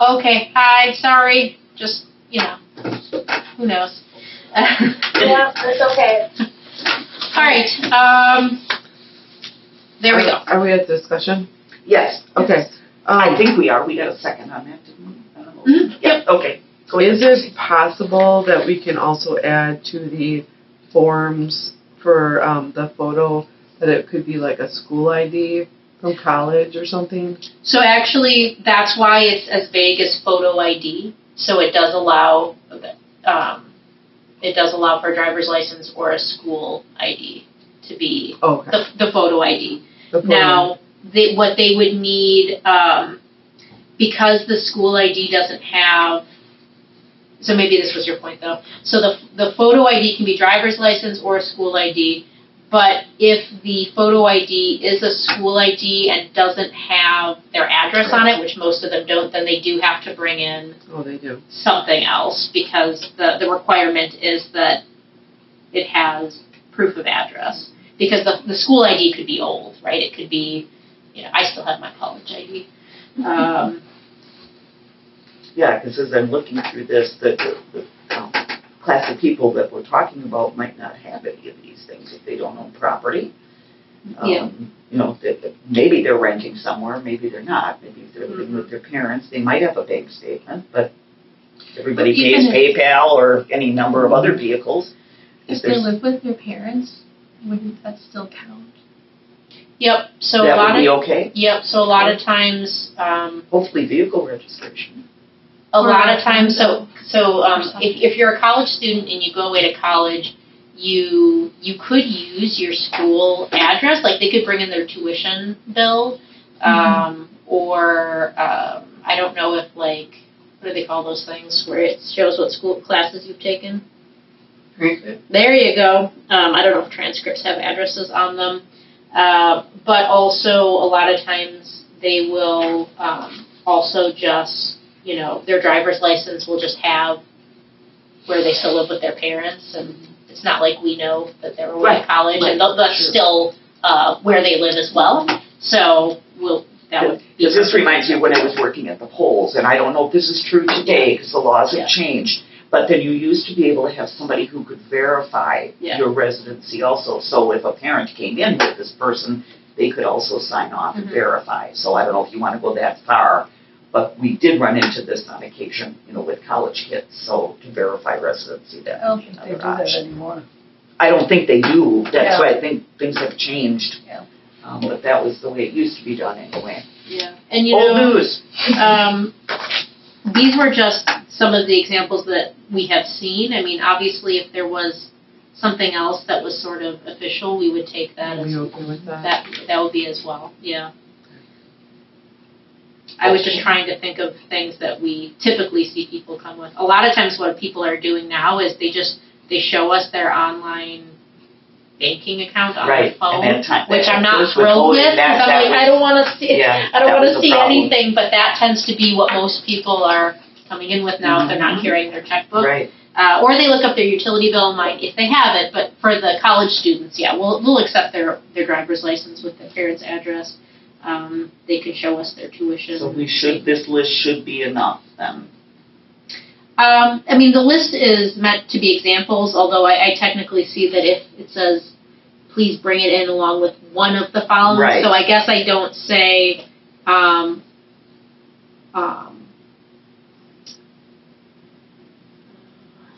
Okay. Hi. Sorry. Just who knows. yeah, it's okay. All right. There we go. Are we at discussion? Yes. Okay. I think we are. We got a second on that, didn't we? I don't know. Mhm. Yeah, okay. Go ahead. Is it possible that we can also add to the forms for the photo that it could be like a school ID from college or something? So actually, that's why it's as vague as photo ID. So it does allow for a driver's license or a school ID to be Okay. the photo ID. The photo. Now, what they would need, because the school ID doesn't have, so maybe this was your point though. So the photo ID can be driver's license or a school ID, but if the photo ID is a school ID and doesn't have their address on it, which most of them don't, then they do have to bring in Oh, they do. something else because the requirement is that it has proof of address. Because the school ID could be old, right? It could be, I still have my college ID. Yeah, because as I'm looking through this, the class of people that we're talking about might not have any of these things if they don't own property. Yeah. That maybe they're renting somewhere, maybe they're not. Maybe if they're living with their parents, they might have a bank statement, but everybody pays PayPal or any number of other vehicles. If they live with their parents, wouldn't that still count? Yep. So That would be okay? Yep. So a lot of times, Hopefully vehicle registration. if you're a college student and you go away to college, you could use your school address. Like they could bring in their tuition bill, or I don't know if what do they call those things where it shows what school classes you've taken. There you go. I don't know if transcripts have addresses on them, but also a lot of times they will also just, their driver's license will just have where they still live with their parents, and it's not like we know that they're away at college, and that's still where they live as well. So that would be. Because this reminds me of when I was working at the polls, and I don't know if this is true today because the laws have changed. But then you used to be able to have somebody who could verify your residency also. So if a parent came in with this person, they could also sign off and verify. So I don't know if you want to go that far, but we did run into this on occasion, with college kids. So to verify residency, that would be another option. anymore. I don't think they do. That's why I think things have changed. Yeah. But that was the way it used to be done anyway. Yeah. And Old news. These were just some of the examples that we have seen. I mean, obviously, if there was something else that was sort of official, we would take that Are as we okay with that? that would be as well. Yeah. I was just trying to think of things that we typically see people come with. A lot of times, what people are doing now is they show us their online banking account on their phone, which I'm not thrilled with. Because I'm like, I don't want to see. I don't want to see anything. But that tends to be what most people are coming in with now if they're not carrying their checkbook. Right. Or they look up their utility bill if they have it. But for the college students, we'll accept their driver's license with their parents' address. They could show us their tuition. So this list should be enough then. I mean, the list is meant to be examples, although I technically see that if it says, please bring it in along with one of the following. Right. So I guess I don't say,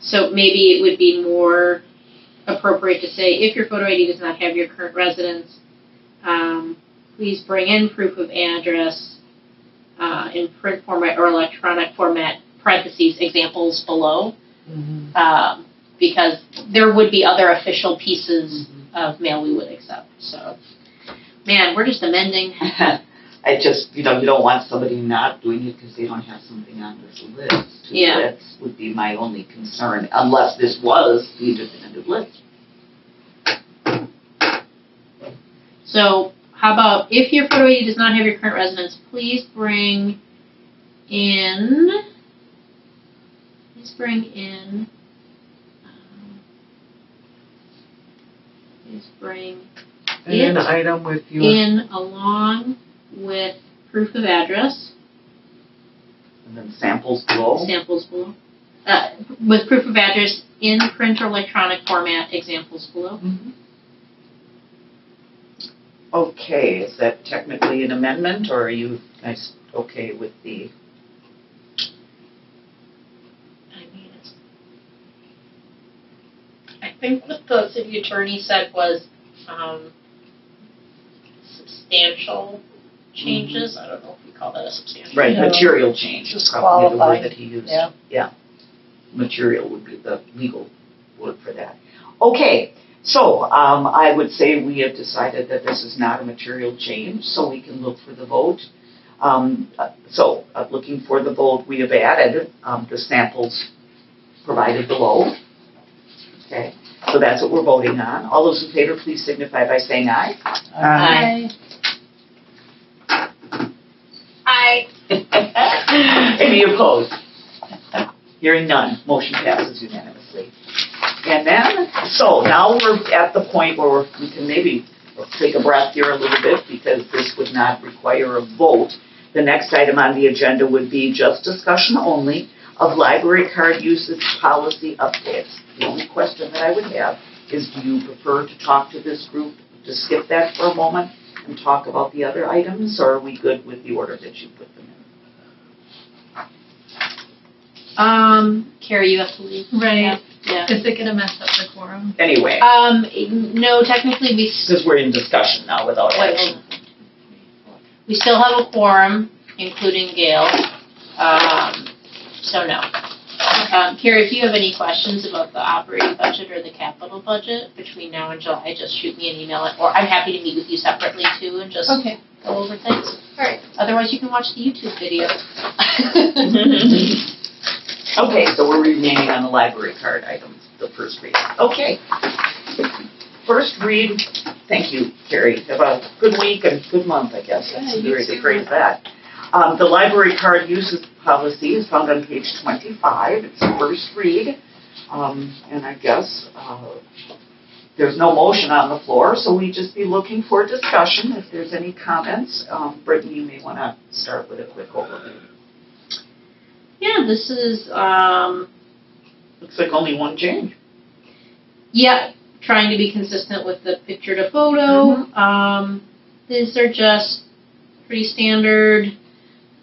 So maybe it would be more appropriate to say, if your photo ID does not have your current residence, please bring in proof of address in print format or electronic format, parentheses, examples below. Because there would be other official pieces of mail we would accept. So, man, we're just amending. I just, you don't want somebody not doing it because they don't have something on this list. Yeah. That would be my only concern, unless this was the definitive list. So, how about, if your photo ID does not have your current residence, please bring in, And an item with your. in along with proof of address, And then samples below. samples below, with proof of address in print or electronic format, examples below. Okay, is that technically an amendment, or are you guys okay with the? I think what the city attorney said was substantial changes. I don't know if we call that a substantial. Right, No. material change is probably the word Disqualified. that he used. Yeah. Material would be the legal word for that. Okay, so I would say we have decided that this is not a material change, so we can look for the vote. Looking for the vote, we have added the samples provided below. Okay, so that's what we're voting on. All those in favor, please signify by saying aye. Any opposed? Hearing none, motion passes unanimously. And then, so now we're at the point where we can maybe take a breath here a little bit, because this would not require a vote. The next item on the agenda would be just discussion only of library card usage policy updates. The only question that I would have is, do you prefer to talk to this group, to skip that for a moment and talk about the other items, or are we good with the order that you put them in? Carrie, you have to leave. Right. Yeah. Is it gonna mess up the quorum? Anyway, No, technically because we're in discussion now without action. we still have a quorum, including Gail. So no. Carrie, if you have any questions about the operating budget or the capital budget between now and July, just shoot me an email, or I'm happy to meet with you separately too and just Okay. go over things. All right. Otherwise, you can watch the YouTube video. Okay, so we're remaining on the library card items, the first read. Okay. First read, thank you, Carrie. Have a good week and good month, I guess. That's Yeah, you very too. good phrase that. The library card usage policy is found on page 25. It's the first read. And I guess there's no motion on the floor, so we just be looking for discussion. If there's any comments, Brittany, you may want to start with a quick overview. Yeah, this is, Looks like only one change. yeah, trying to be consistent with the picture to photo. These are just pretty standard.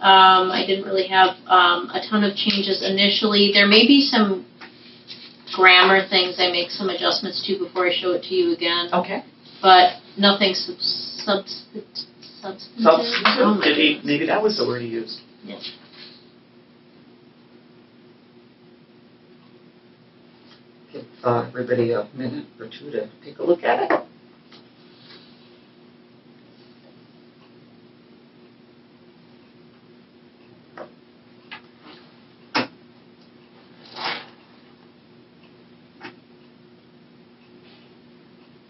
I didn't really have a ton of changes initially. There may be some grammar things I make some adjustments to before I show it to you again, Okay. but nothing substantive. Oh my goodness. Maybe that was the word he used. Yeah. Give everybody a minute or two to take a look at it.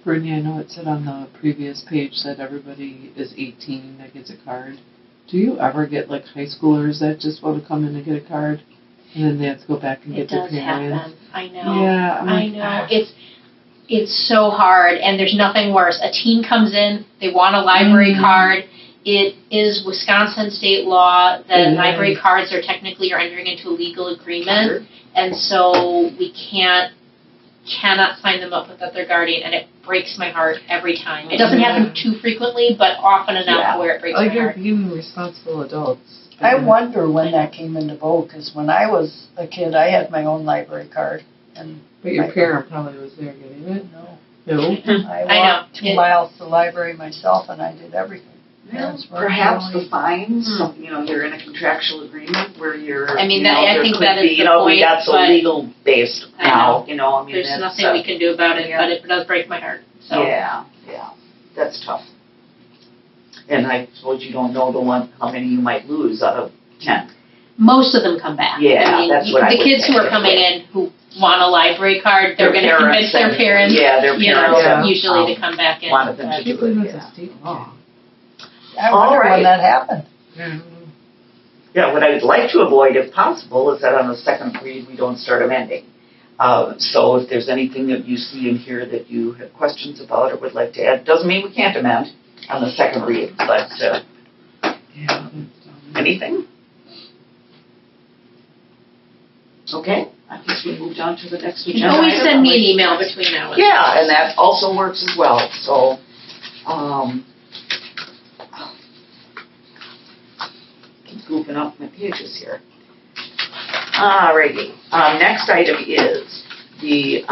Brittany, I know it said on the previous page that everybody is 18 that gets a card. Do you ever get like high schoolers that just want to come in and get a card, and then they have to go back and It get their does parents? happen. I know. Yeah, I'm I like, know. It's so hard, and there's nothing worse. A teen comes in, they want a library card. It is Wisconsin state law that library cards are technically you're entering into a legal agreement, and so we cannot sign them up without their guardian, and it breaks my heart every time. It doesn't happen too frequently, but often enough where it breaks like my you're heart. being responsible adults. I wonder when that came into vogue, because when I was a kid, I had my own library card. and But your parent probably was there getting it? no. No? I I know. walked 2 miles to the library myself and I did everything. Parents weren't Perhaps really- the fines, you're in a contractual agreement where you're, I mean, you know, I there think could that is be, the you know, we point, got so but- legal based I now, I mean, There's it's, nothing we can do about it, yeah. but it does break my heart, so. yeah, that's tough. And I suppose you don't know how many you might lose out of 10. Most of them come back. Yeah, I mean, that's what I the would kids who think, are coming yeah. in who want a library card, they're Their gonna convince parents their and- parents, yeah, their you parents know, have, usually to come back in. wanted them but- to I can't do it, believe it's yeah. a state law. I wonder All right. when that happened. Yeah, what I'd like to avoid, if possible, is that on the second read, we don't start amending. So if there's anything that you see in here that you have questions about or would like to add, doesn't mean we can't amend on the second read, but Yeah. anything? Okay, I guess we moved on to the next You agenda. can always item. send me an email between now and then. Yeah, and that also works as well, so, keep goofing up my pages here. Alrighty, next item is the,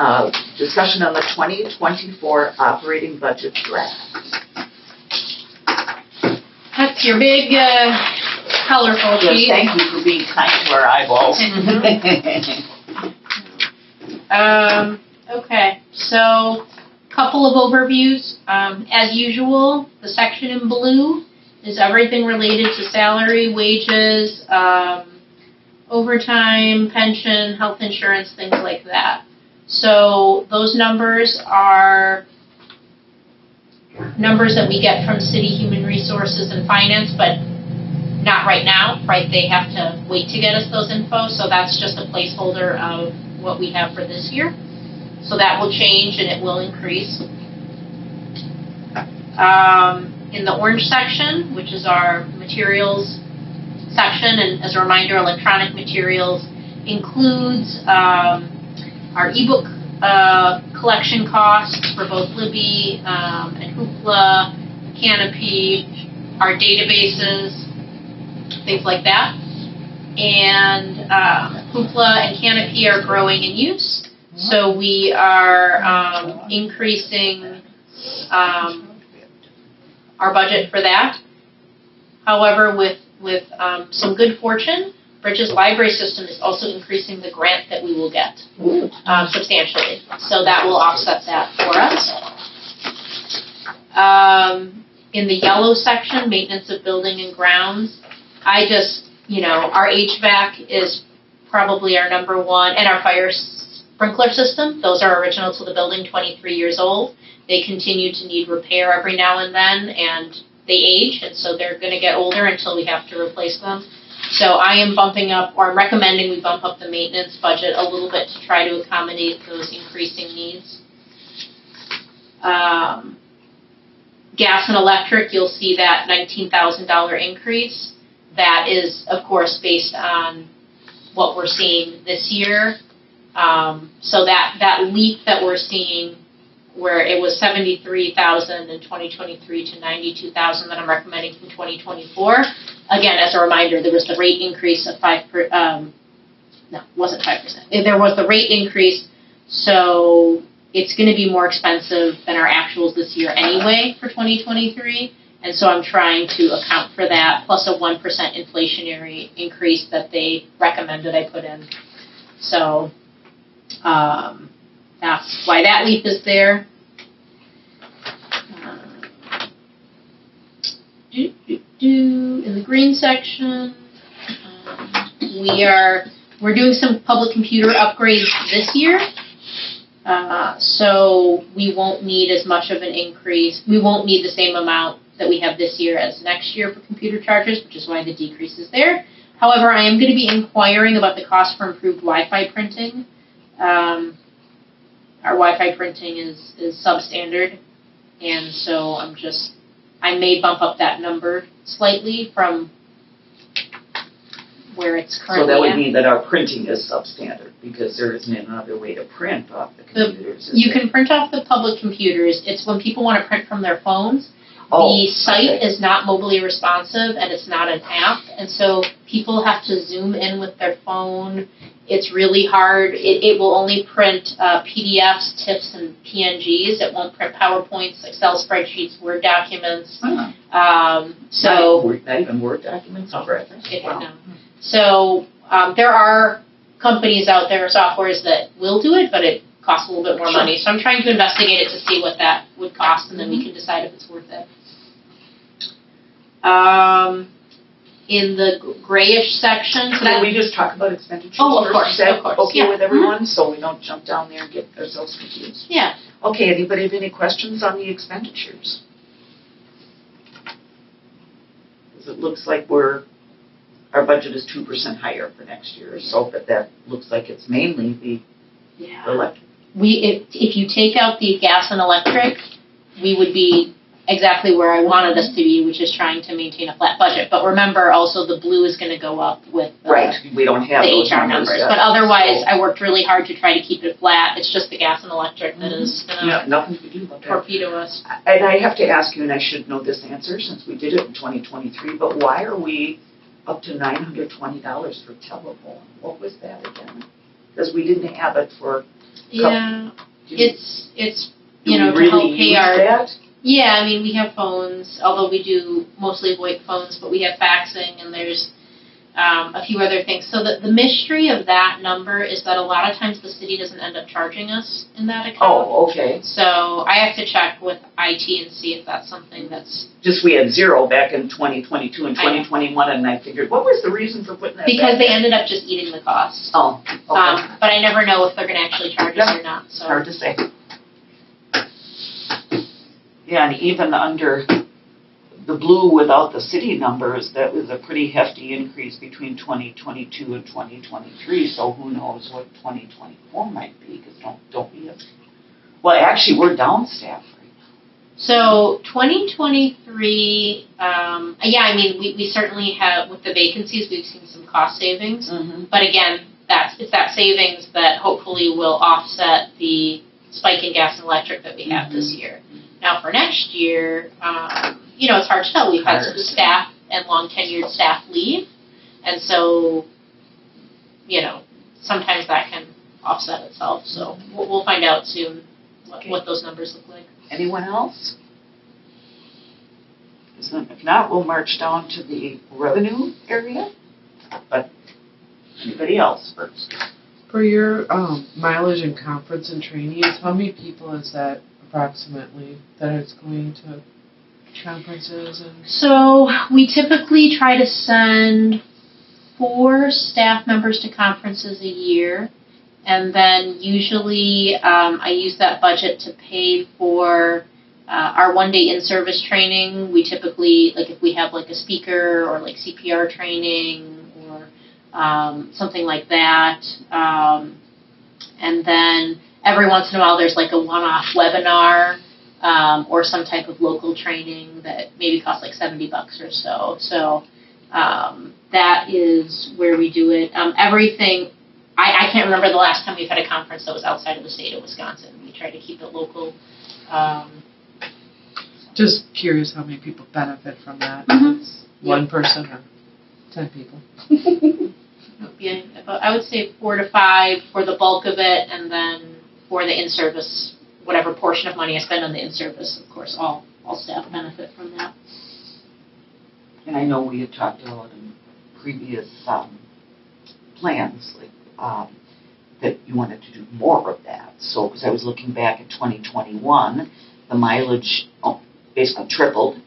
discussion on the 2024 operating budget draft. That's your big, colorful Yes, sheet. thank you for being kind to our eyeballs. Okay, so, couple of overviews. As usual, the section in blue is everything related to salary, wages, overtime, pension, health insurance, things like that. So those numbers are numbers that we get from city human resources and finance, but not right now, right? They have to wait to get us those info, so that's just a placeholder of what we have for this year. So that will change and it will increase. In the orange section, which is our materials section, and as a reminder, electronic materials includes our ebook collection costs for both Libby and Hoopla, Canopy, our databases, things like that. And Hoopla and Canopy are growing in use, so we are increasing our budget for that. However, with some good fortune, Bridges Library System is also increasing the grant that we will get substantially. So that will offset that for us. In the yellow section, maintenance of building and grounds, I just, our HVAC is probably our number one, and our fire sprinkler system, those are original to the building, 23 years old. They continue to need repair every now and then, and they age, and so they're going to get older until we have to replace them. So I am bumping up, or I'm recommending we bump up the maintenance budget a little bit to try to accommodate those increasing needs. Gas and electric, you'll see that $19,000 increase. That is, of course, based on what we're seeing this year. So that leap that we're seeing, where it was $73,000 in 2023 to $92,000 that I'm recommending from 2024. Again, as a reminder, there was the rate increase of 5%. No, it wasn't 5%. There was the rate increase, so it's going to be more expensive than our actuals this year anyway for 2023. And so I'm trying to account for that, plus a 1% inflationary increase that they recommended I put in. So that's why that leap is there. In the green section, we're doing some public computer upgrades this year. So we won't need as much of an increase. We won't need the same amount that we have this year as next year for computer charges, which is why the decrease is there. However, I am going to be inquiring about the cost for improved Wi-Fi printing. Our Wi-Fi printing is substandard, and so I may bump up that number slightly from where it's currently So that would at. mean that our printing is substandard, because there isn't another way to print off the computers. is You there? can print off the public computers. It's when people want to print from their phones. Oh, The site okay. is not mobilely responsive and it's not an app, and so people have to zoom in with their phone. It's really hard. It will only print PDFs, TIFFs, and PNGs. It won't print PowerPoints, Excel spreadsheets, Word documents. So Not even Word documents, no. So there are companies out there, softwares that will do it, but it costs a little bit more Sure. money. So I'm trying to investigate it to see what that would cost, and then we can decide if it's worth it. In the grayish section, so Can that we just talk about expenditures Oh, of first? course, Is that of course, okay yeah. with everyone, so we don't jump down there and get ourselves confused? yeah. Okay, anybody have any questions on the expenditures? Because it looks like our budget is 2% higher for next year, so that looks like it's mainly the electric. If you take out the gas and electric, we would be exactly where I wanted us to be, which is trying to maintain a flat budget. But remember, also the blue is going to go up with Right, we don't have the those HR numbers. yet. But otherwise, I worked really hard to try to keep it flat. It's just the gas and electric that is going to Yeah, nothing to do about that. torpedo us. And I have to ask you, and I should know this answer since we did it in 2023, but why are we up to $920 for telephone? What was that again? Because we didn't have it for. Yeah, it's Do you know, we to help really pay use our. that? Yeah, I mean, we have phones, although we do mostly VoIP phones, but we have faxing and there's a few other things. So the mystery of that number is that a lot of times the city doesn't end up charging us in that account. Oh, okay. So I have to check with IT and see if that's something that's. Just we had zero back in 2022 and I know. 2021, and I figured, what was the reason for putting that Because back they in? ended up just eating the costs. Oh, okay. But I never know if they're going to actually charge us or not. So. Hard to say. Yeah, and even under the blue without the city numbers, that was a pretty hefty increase between 2022 and 2023, so who knows what 2024 might be, because don't we have... Well, actually, we're down staff right now. So 2023, yeah, I mean, we certainly have, with the vacancies, we've seen some cost savings. Mm-hmm. But again, it's that savings that hopefully will offset the spike in gas and electric that we have this year. Now for next year, you know, it's hard to tell. We've had some staff and long tenured staff leave. And so, you know, sometimes that can offset itself. So we'll find out soon what those numbers look like. Anyone else? If not, we'll march down to the revenue area. But anybody else first? For your mileage and conference and trainings, how many people is that approximately that is going to conferences and? So we typically try to send 4 staff members to conferences a year, and then usually I use that budget to pay for our one-day in-service training. We typically, like if we have like a speaker or like CPR training or something like that, and then every once in a while there's like a one-off webinar or some type of local training that maybe costs like $70 or so. So that is where we do it. Everything, I can't remember the last time we've had a conference that was outside of the state of Wisconsin. We try to keep it local. Just curious how many people benefit from that. Mhm. It's one person or 10 people. Yeah, I would say 4 to 5 for the bulk of it, and then for the in-service, whatever portion of money I spend on the in-service, of course, all staff benefit from that. And I know we had talked about in previous plans, like that you wanted to do more of that. So, because I was looking back at 2021, the mileage basically tripled,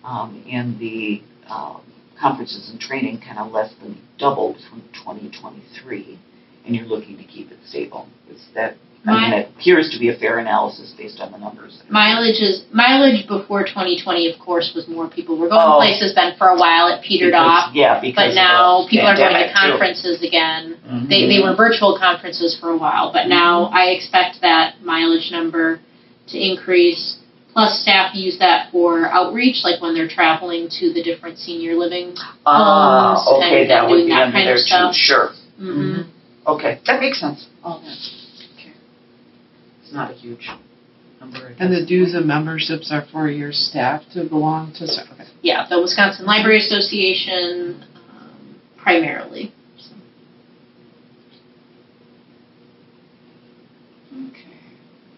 and the conferences and training kind of less than doubled from 2023, and you're looking to keep it stable. Is that, I mean, it appears to be a fair analysis based on the numbers. Mileage before 2020, of course, was more people were going places. Then for a while it petered off. Yeah, because but now people are going to pandemic, too. conferences again. Mhm. They were virtual conferences for a while, but now I expect that mileage number to increase. Plus, staff use that for outreach, like when they're traveling to the different senior living homes okay, and that would doing be that under kind there of too, stuff. sure. Mm-hmm. Okay, that makes sense. Oh, yeah. Okay. It's not a huge number again. And the dues and memberships are for your staff to belong to, okay. Yeah, the Wisconsin Library Association, primarily. Okay,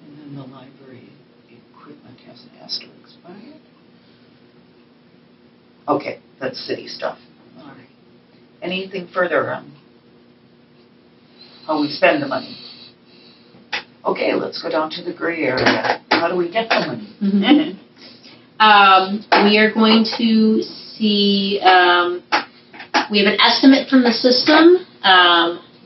and then the library equipment has an asterisk by it. Okay, that's city stuff. All right. Anything further on how we spend the money? Okay, let's go down to the gray area. How do we get the money? We are going to see, we have an estimate from the system.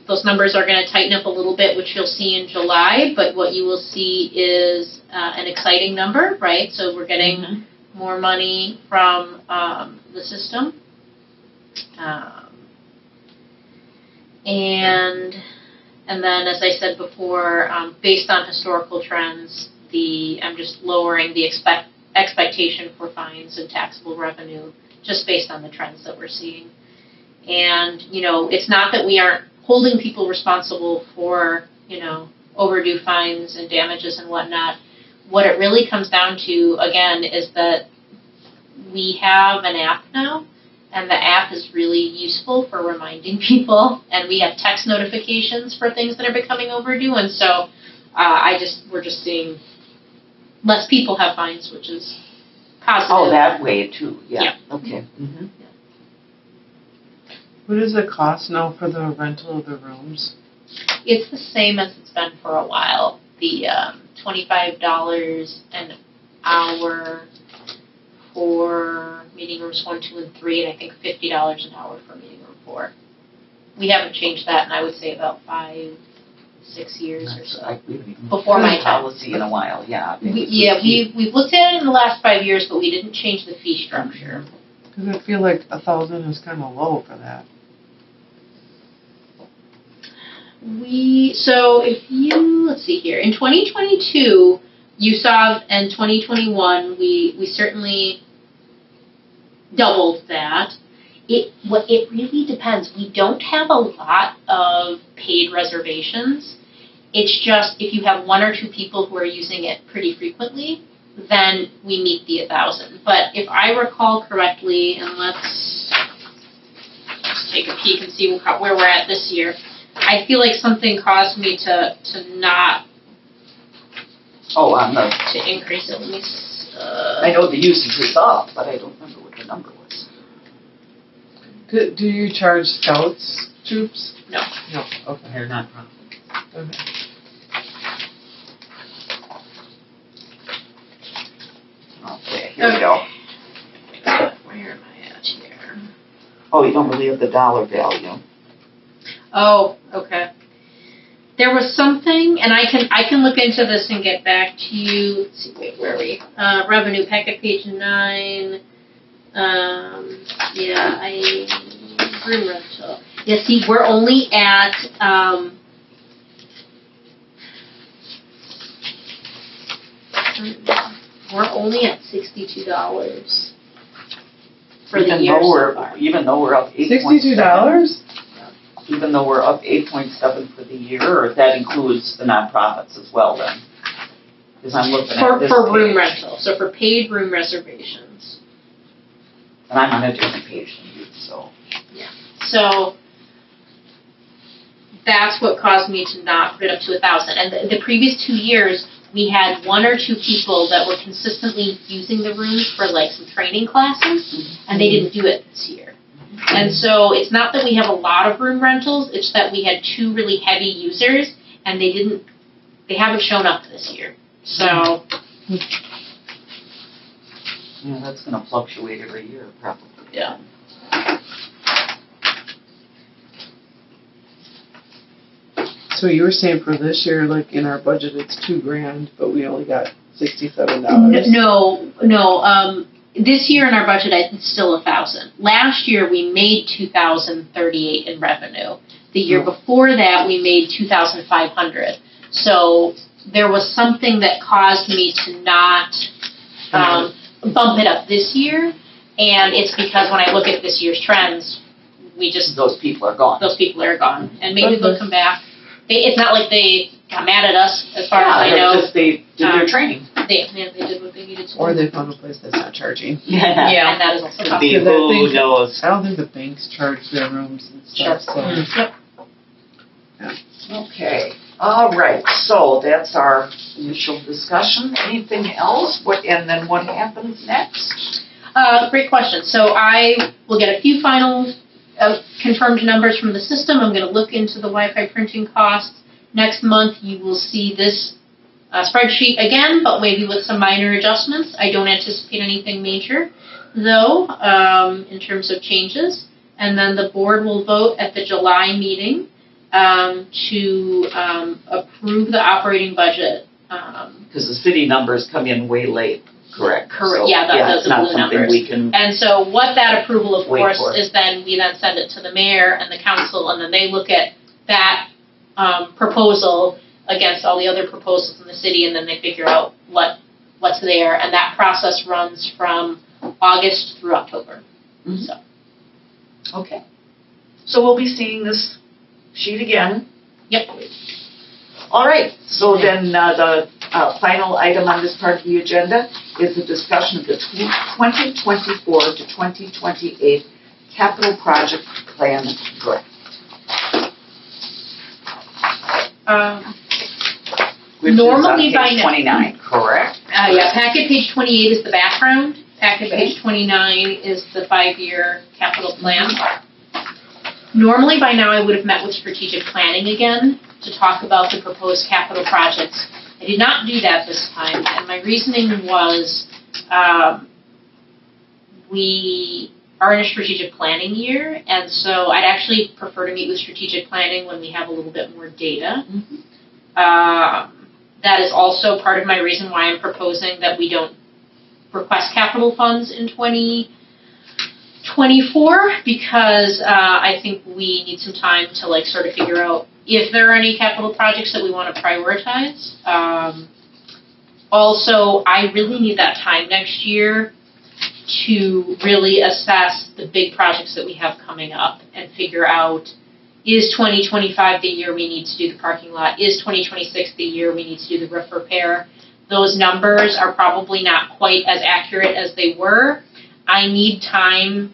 Those numbers are going to tighten up a little bit, which you'll see in July, but what you will see is an exciting number, right? So we're getting more money from the system. And then, as I said before, based on historical trends, I'm just lowering the expectation for fines and taxable revenue just based on the trends that we're seeing. And, it's not that we aren't holding people responsible for, overdue fines and damages and whatnot. What it really comes down to, again, is that we have an app now, and the app is really useful for reminding people, and we have text notifications for things that are becoming overdue, and so we're just seeing less people have fines, which is positive. Oh, that way too, yeah. Yeah. Okay. Mm-hmm. What is the cost now for the rental of the rooms? It's the same as it's been for a while. The $25 an hour for meeting rooms 1, 2, and 3, and I think $50 an hour for meeting room 4. We haven't changed that in, I would say, about 5, 6 years or so. Before my time. Policy in a while, yeah. We've looked at it in the last 5 years, but we didn't change the fee structure. Because I feel like 1,000 is kind of low for that. So if let's see here, in 2022, you saw, and 2021, we certainly doubled that. It really depends. We don't have a lot of paid reservations. It's just if you have 1 or 2 people who are using it pretty frequently, then we meet the 1,000. But if I recall correctly, and let's just take a peek and see where we're at this year, I feel like something caused me to not to increase it. Let me. I know the usage is up, but I don't remember what the number was. Do you charge scouts troops? No. No. Okay. They're not profit. Okay. Okay, here we go. Where am I at here? Oh, you don't really have the dollar value. Oh, okay. There was something, and I can look into this and get back to you. Let's see, wait, where are we? Revenue packet, page 9. Room rental. Yeah, see, we're only at, $62 for the year so far. Even though we're up 8.7. $62? Even though we're up 8.7 for the year, or that includes the nonprofits as well then? Because I'm looking at this For room page. rental, so for paid room reservations. And I'm on a different page than you, so. Yeah. So that's what caused me to not put it up to 1,000. And the previous 2 years, we had 1 or 2 people that were consistently using the rooms for like some training classes, and they didn't do it this year. And so it's not that we have a lot of room rentals, it's that we had 2 really heavy users, and they haven't shown up this year. So. Yeah, that's gonna fluctuate every year, probably. Yeah. So you were saying for this year, like in our budget, it's $2,000, but we only got $67. No. This year in our budget, it's still 1,000. Last year we made $2,038 in revenue. The year before that we made $2,500. So there was something that caused me to not bump it up this year, and it's because when I look at this year's trends, those people are gone, and maybe they'll come back. It's not like they got mad at us, as far as I know. They did their training. They did what they needed to do. Or they found a place that's not charging. Yeah. And that is also Could possible. be, Because I who think- knows? I don't think the banks charge their rooms and stuff, so. Yep. Okay, all right, so that's our initial discussion. Anything else? And then what happens next? Great question. So I will get a few final confirmed numbers from the system. I'm going to look into the Wi-Fi printing costs. Next month you will see this spreadsheet again, but maybe with some minor adjustments. I don't anticipate anything major, though, in terms of changes. And then the board will vote at the July meeting to approve the operating budget. Because the city numbers come in way late, correct? Correct. So, Yeah, that's it's the not blue something numbers. we can. And so what that approval, of Wait course, for it. is then we then send it to the mayor and the council, and then they look at that proposal against all the other proposals in the city, and then they figure out what's there, and that process runs from August through October. Mhm. So. Okay. So we'll be seeing this sheet again. Yep. All right, so then the final item on this part of the agenda is the discussion of the 2024 to 2028 capital project plan draft. Which Normally is by on page now- 29, correct? Yeah, packet page 28 is the background. Packet page 29 is the 5-year capital plan. Normally by now I would have met with strategic planning again to talk about the proposed capital projects. I did not do that this time, and my reasoning was we are in a strategic planning year, and so I'd actually prefer to meet with strategic planning when we have a little bit more data. That is also part of my reason why I'm proposing that we don't request capital funds in 2024, because I think we need some time to sort of figure out if there are any capital projects that we want to prioritize. Also, I really need that time next year to really assess the big projects that we have coming up and figure out, is 2025 the year we need to do the parking lot? Is 2026 the year we need to do the roof repair? Those numbers are probably not quite as accurate as they were. I need time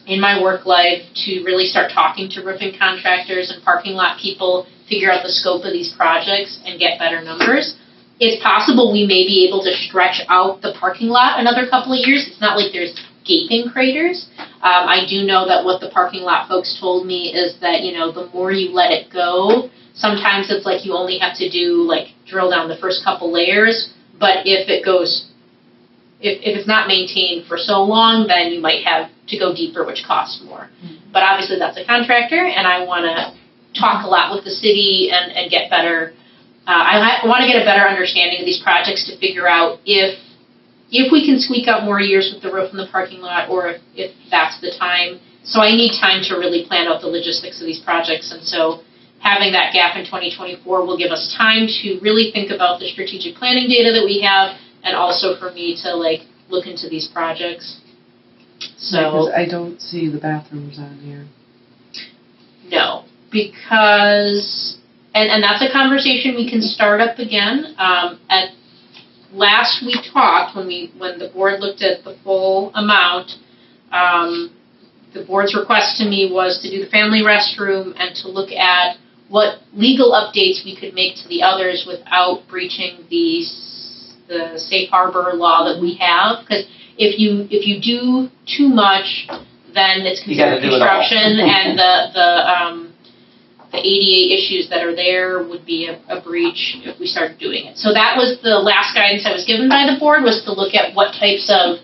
in my work life to really start talking to roofing contractors and parking lot people, figure out the scope of these projects, and get better numbers. It's possible we may be able to stretch out the parking lot another couple of years. It's not like there's gaping craters. I do know that what the parking lot folks told me is that, the more you let it go, sometimes it's like you only have to do, drill down the first couple layers, but if it's not maintained for so long, then you might have to go deeper, which costs more. But obviously that's a contractor, and I want to talk a lot with the city and get better, I want to get a better understanding of these projects to figure out if we can squeak out more years with the roof and the parking lot, or if that's the time. So I need time to really plan out the logistics of these projects, and so having that gap in 2024 will give us time to really think about the strategic planning data that we have, and also for me to look into these projects. So Because I don't see the bathrooms on here. no, because and that's a conversation we can start up again. At last we talked when the board looked at the full amount. The board's request to me was to do the family restroom and to look at what legal updates we could make to the others without breaching the safe harbor law that we have. Because if you do too much, then it's considered construction, and the ADA issues that are there would be a breach if we started doing it. So that was the last guidance I was given by the board, was to look at what types of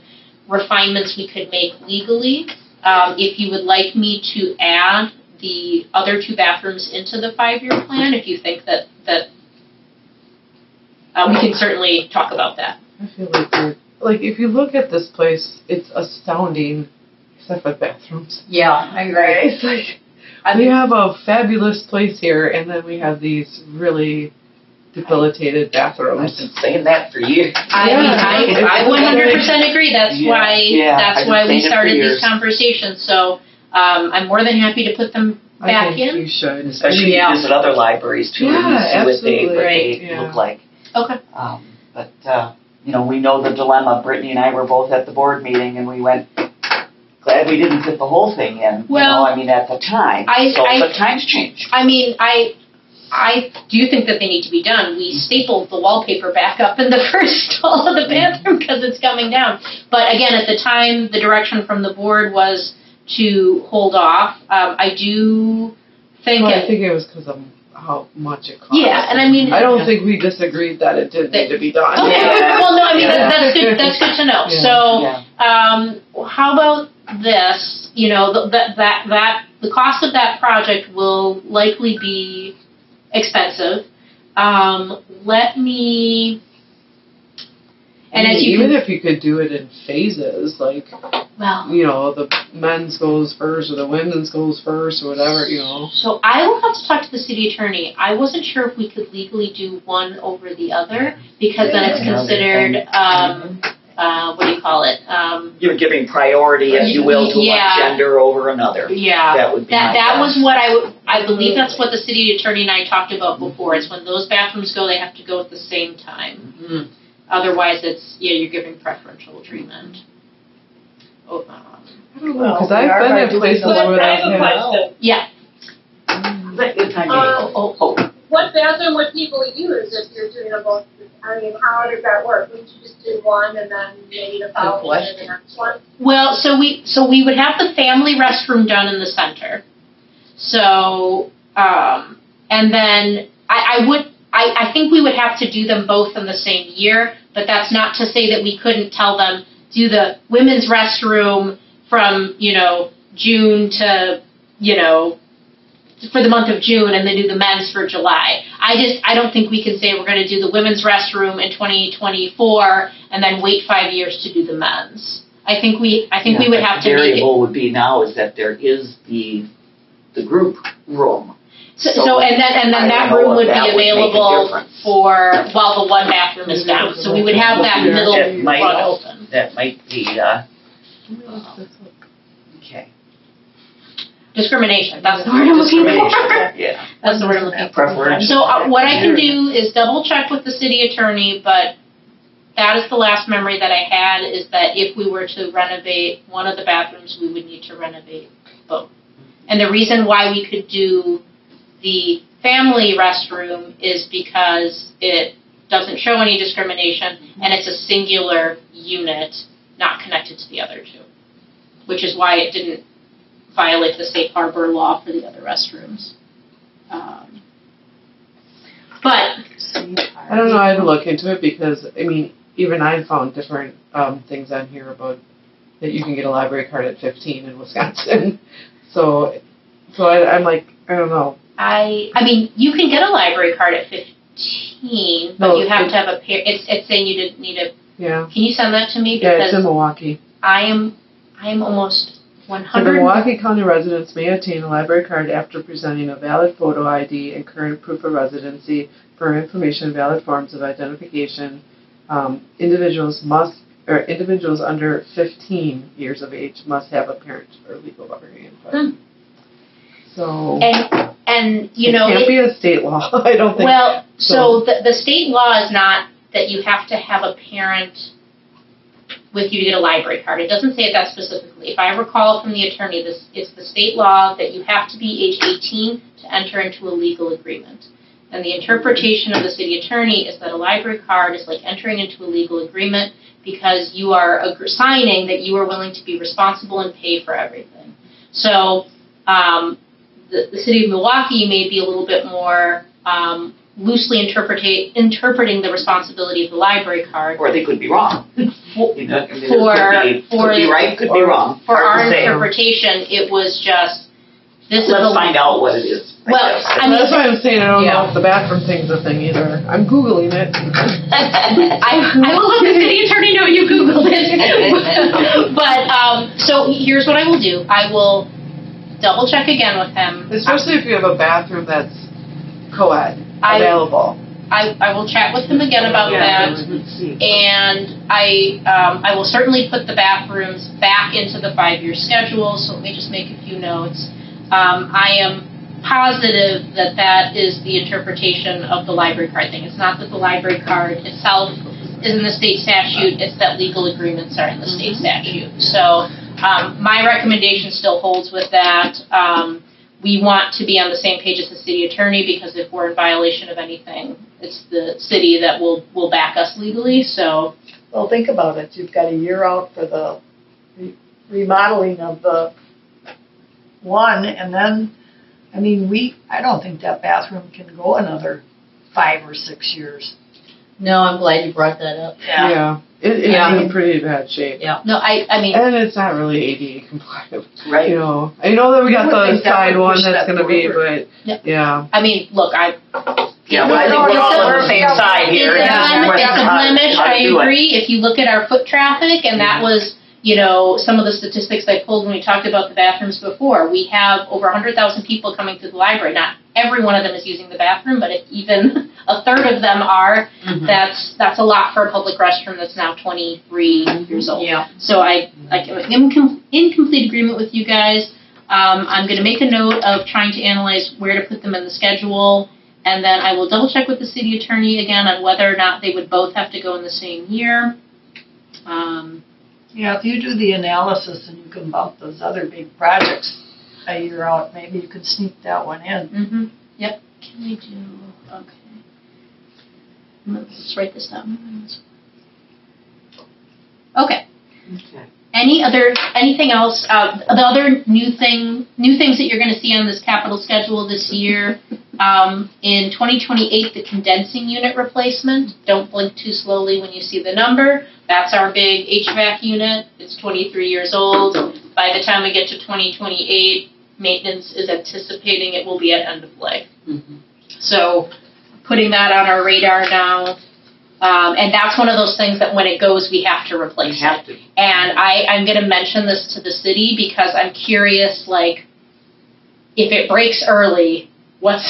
refinements we could make legally. If you would like me to add the other 2 bathrooms into the 5-year plan, if you think that we can certainly talk about that. I feel like if you look at this place, it's astounding, except for bathrooms. Yeah, I agree. It's like, we have a fabulous place here, and then we have these really debilitated I've bathrooms. been saying that for years. I 100% agree. That's Yeah, why I've been we saying it for started these years. conversations. So I'm more than happy to put them back I think in? you should. Especially if you visit other libraries too, and you see what they Right. look like. Okay. But, we know the dilemma. Brittany and I were both at the board meeting and we went, glad we didn't fit the whole thing in, Well, at the time. But times change. I mean, I do think that they need to be done. We stapled the wallpaper back up in the first stall of the bathroom because it's coming down. But again, at the time, the direction from the board was to hold off. I do think I think it was because of how much it cost. Yeah, and I mean, I don't think we disagreed that it did need to be done. Okay. Yeah. Well, no, I mean Yeah. that's good. That's good to know. Yeah. So, how about this? That the cost of that project will likely be expensive. Let me. And as you even if you could do it in phases, like the men's goes first or the women's goes first or whatever, So I will have to talk to the city attorney. I wasn't sure if we could legally do one over the other because then it's considered what do you call it? You're giving priority, if you will, to Yeah. one gender over another. Yeah. That would be my That guess. was what I believe that's what the city attorney and I talked about before. It's when those bathrooms go, they have to go at the same time. Mhm. Otherwise, you're giving preferential treatment. Oh, I don't know, because I've been at places But where I have a they've had. question. yeah. If I may. Oh. What bathroom would people use if you're doing a both? I mean, how does that work? Wouldn't you just do one and then maybe the following and the next one? Well, so we would have the family restroom done in the center. So, and then I think we would have to do them both in the same year, but that's not to say that we couldn't tell them, do the women's restroom from, June to, for the month of June and then do the men's for July. I don't think we can say we're going to do the women's restroom in 2024 and then wait 5 years to do the men's. I think we would have to The make it. variable would be now is that there is the group room. So and then I that don't know room if would that be would make a available difference. for while the one bathroom is down. So we would have that middle It might front help. open. That might be, okay. Discrimination, that's the word I'm looking for. Discrimination, yeah. That's the word I'm looking for. Preferential. So what I can do is double check with the city attorney, but that is the last memory that I had, is that if we were to renovate one of the bathrooms, we would need to renovate both. And the reason why we could do the family restroom is because it doesn't show any discrimination, and it's a singular unit, not connected to the other two, which is why it didn't violate the safe harbor law for the other restrooms. But I don't know, I had to look into it because, even I found different things on here about that you can get a library card at 15 in Wisconsin. So I'm like, I don't know. I mean, you can get a library card at 15, but you have to have a pair. It's saying you didn't need a. Yeah. Can you send that to me? Yeah, it's in Because Milwaukee. I am almost So the 100. Milwaukee County residents may obtain a library card after presenting a valid photo ID and current proof of residency for information and valid forms of identification. Individuals under 15 years of age must have a parent or legal guardian. So And it can't be a state law. I don't think. Well, so the state law is not that you have to have a parent with you to get a library card. It doesn't say that specifically. If I recall from the attorney, it's the state law that you have to be age 18 to enter into a legal agreement. And the interpretation of the city attorney is that a library card is like entering into a legal agreement because you are signing that you are willing to be responsible and pay for everything. So the city of Milwaukee may be a little bit more loosely interpreting the responsibility of the library card. Or they could be wrong. For- Could be right, could be wrong. For Hard our to say. interpretation, it was just, this is Let's a. find out what it is. Well, I mean, that's why I'm saying I don't know if the bathroom thing's a thing either. I'm Googling it. I will let the city attorney know you Googled it. But, so here's what I will do. I will double check again with him. Especially if you have a bathroom that's co-ed available. I will chat with him again about that. And I will certainly put the bathrooms back into the 5-year schedule, so let me just make a few notes. I am positive that that is the interpretation of the library card thing. It's not that the library card itself is in the state statute, it's that legal agreements are in the state statute. So my recommendation still holds with that. We want to be on the same page as the city attorney, because if we're in violation of anything, it's the city that will back us legally. So, Well, think about it. You've got a year out for the remodeling of the one, and then, I mean, I don't think that bathroom can go another 5 or 6 years. No, I'm glad you brought that up. Yeah. It's Yeah. in pretty bad shape. Yeah. no, I mean, And it's not really ADA compliant. Right. You know, I know that we got I would the think that side would one push that's that gonna be, forward. but, yeah. I mean, look, Yeah, well, I think we're all on the same side here. It's and a that's how- blemish, how to I do it. agree. If you look at our foot traffic, and that was, some of the statistics I pulled when we talked about the bathrooms before, we have over 100,000 people coming to the library. Not every one of them is using the bathroom, but if even a third of them are, that's a lot for a public restroom that's now 23 years old. Yeah. So I'm in complete agreement with you guys. I'm going to make a note of trying to analyze where to put them in the schedule, and then I will double check with the city attorney again on whether or not they would both have to go in the same year. Yeah, if you do the analysis and you can bump those other big projects a year out, maybe you could sneak that one in. Yep. Can we do? Okay. Let's write this down. Okay. Okay. Anything else? The other new things that you're going to see on this capital schedule this year, in 2028, the condensing unit replacement. Don't blink too slowly when you see the number. That's our big HVAC unit. It's 23 years old. By the time we get to 2028, maintenance is anticipating it will be at end of life. So putting that on our radar now. And that's one of those things that when it goes, we have to replace it. And I'm going to mention this to the city because I'm curious, like, if it breaks early, what's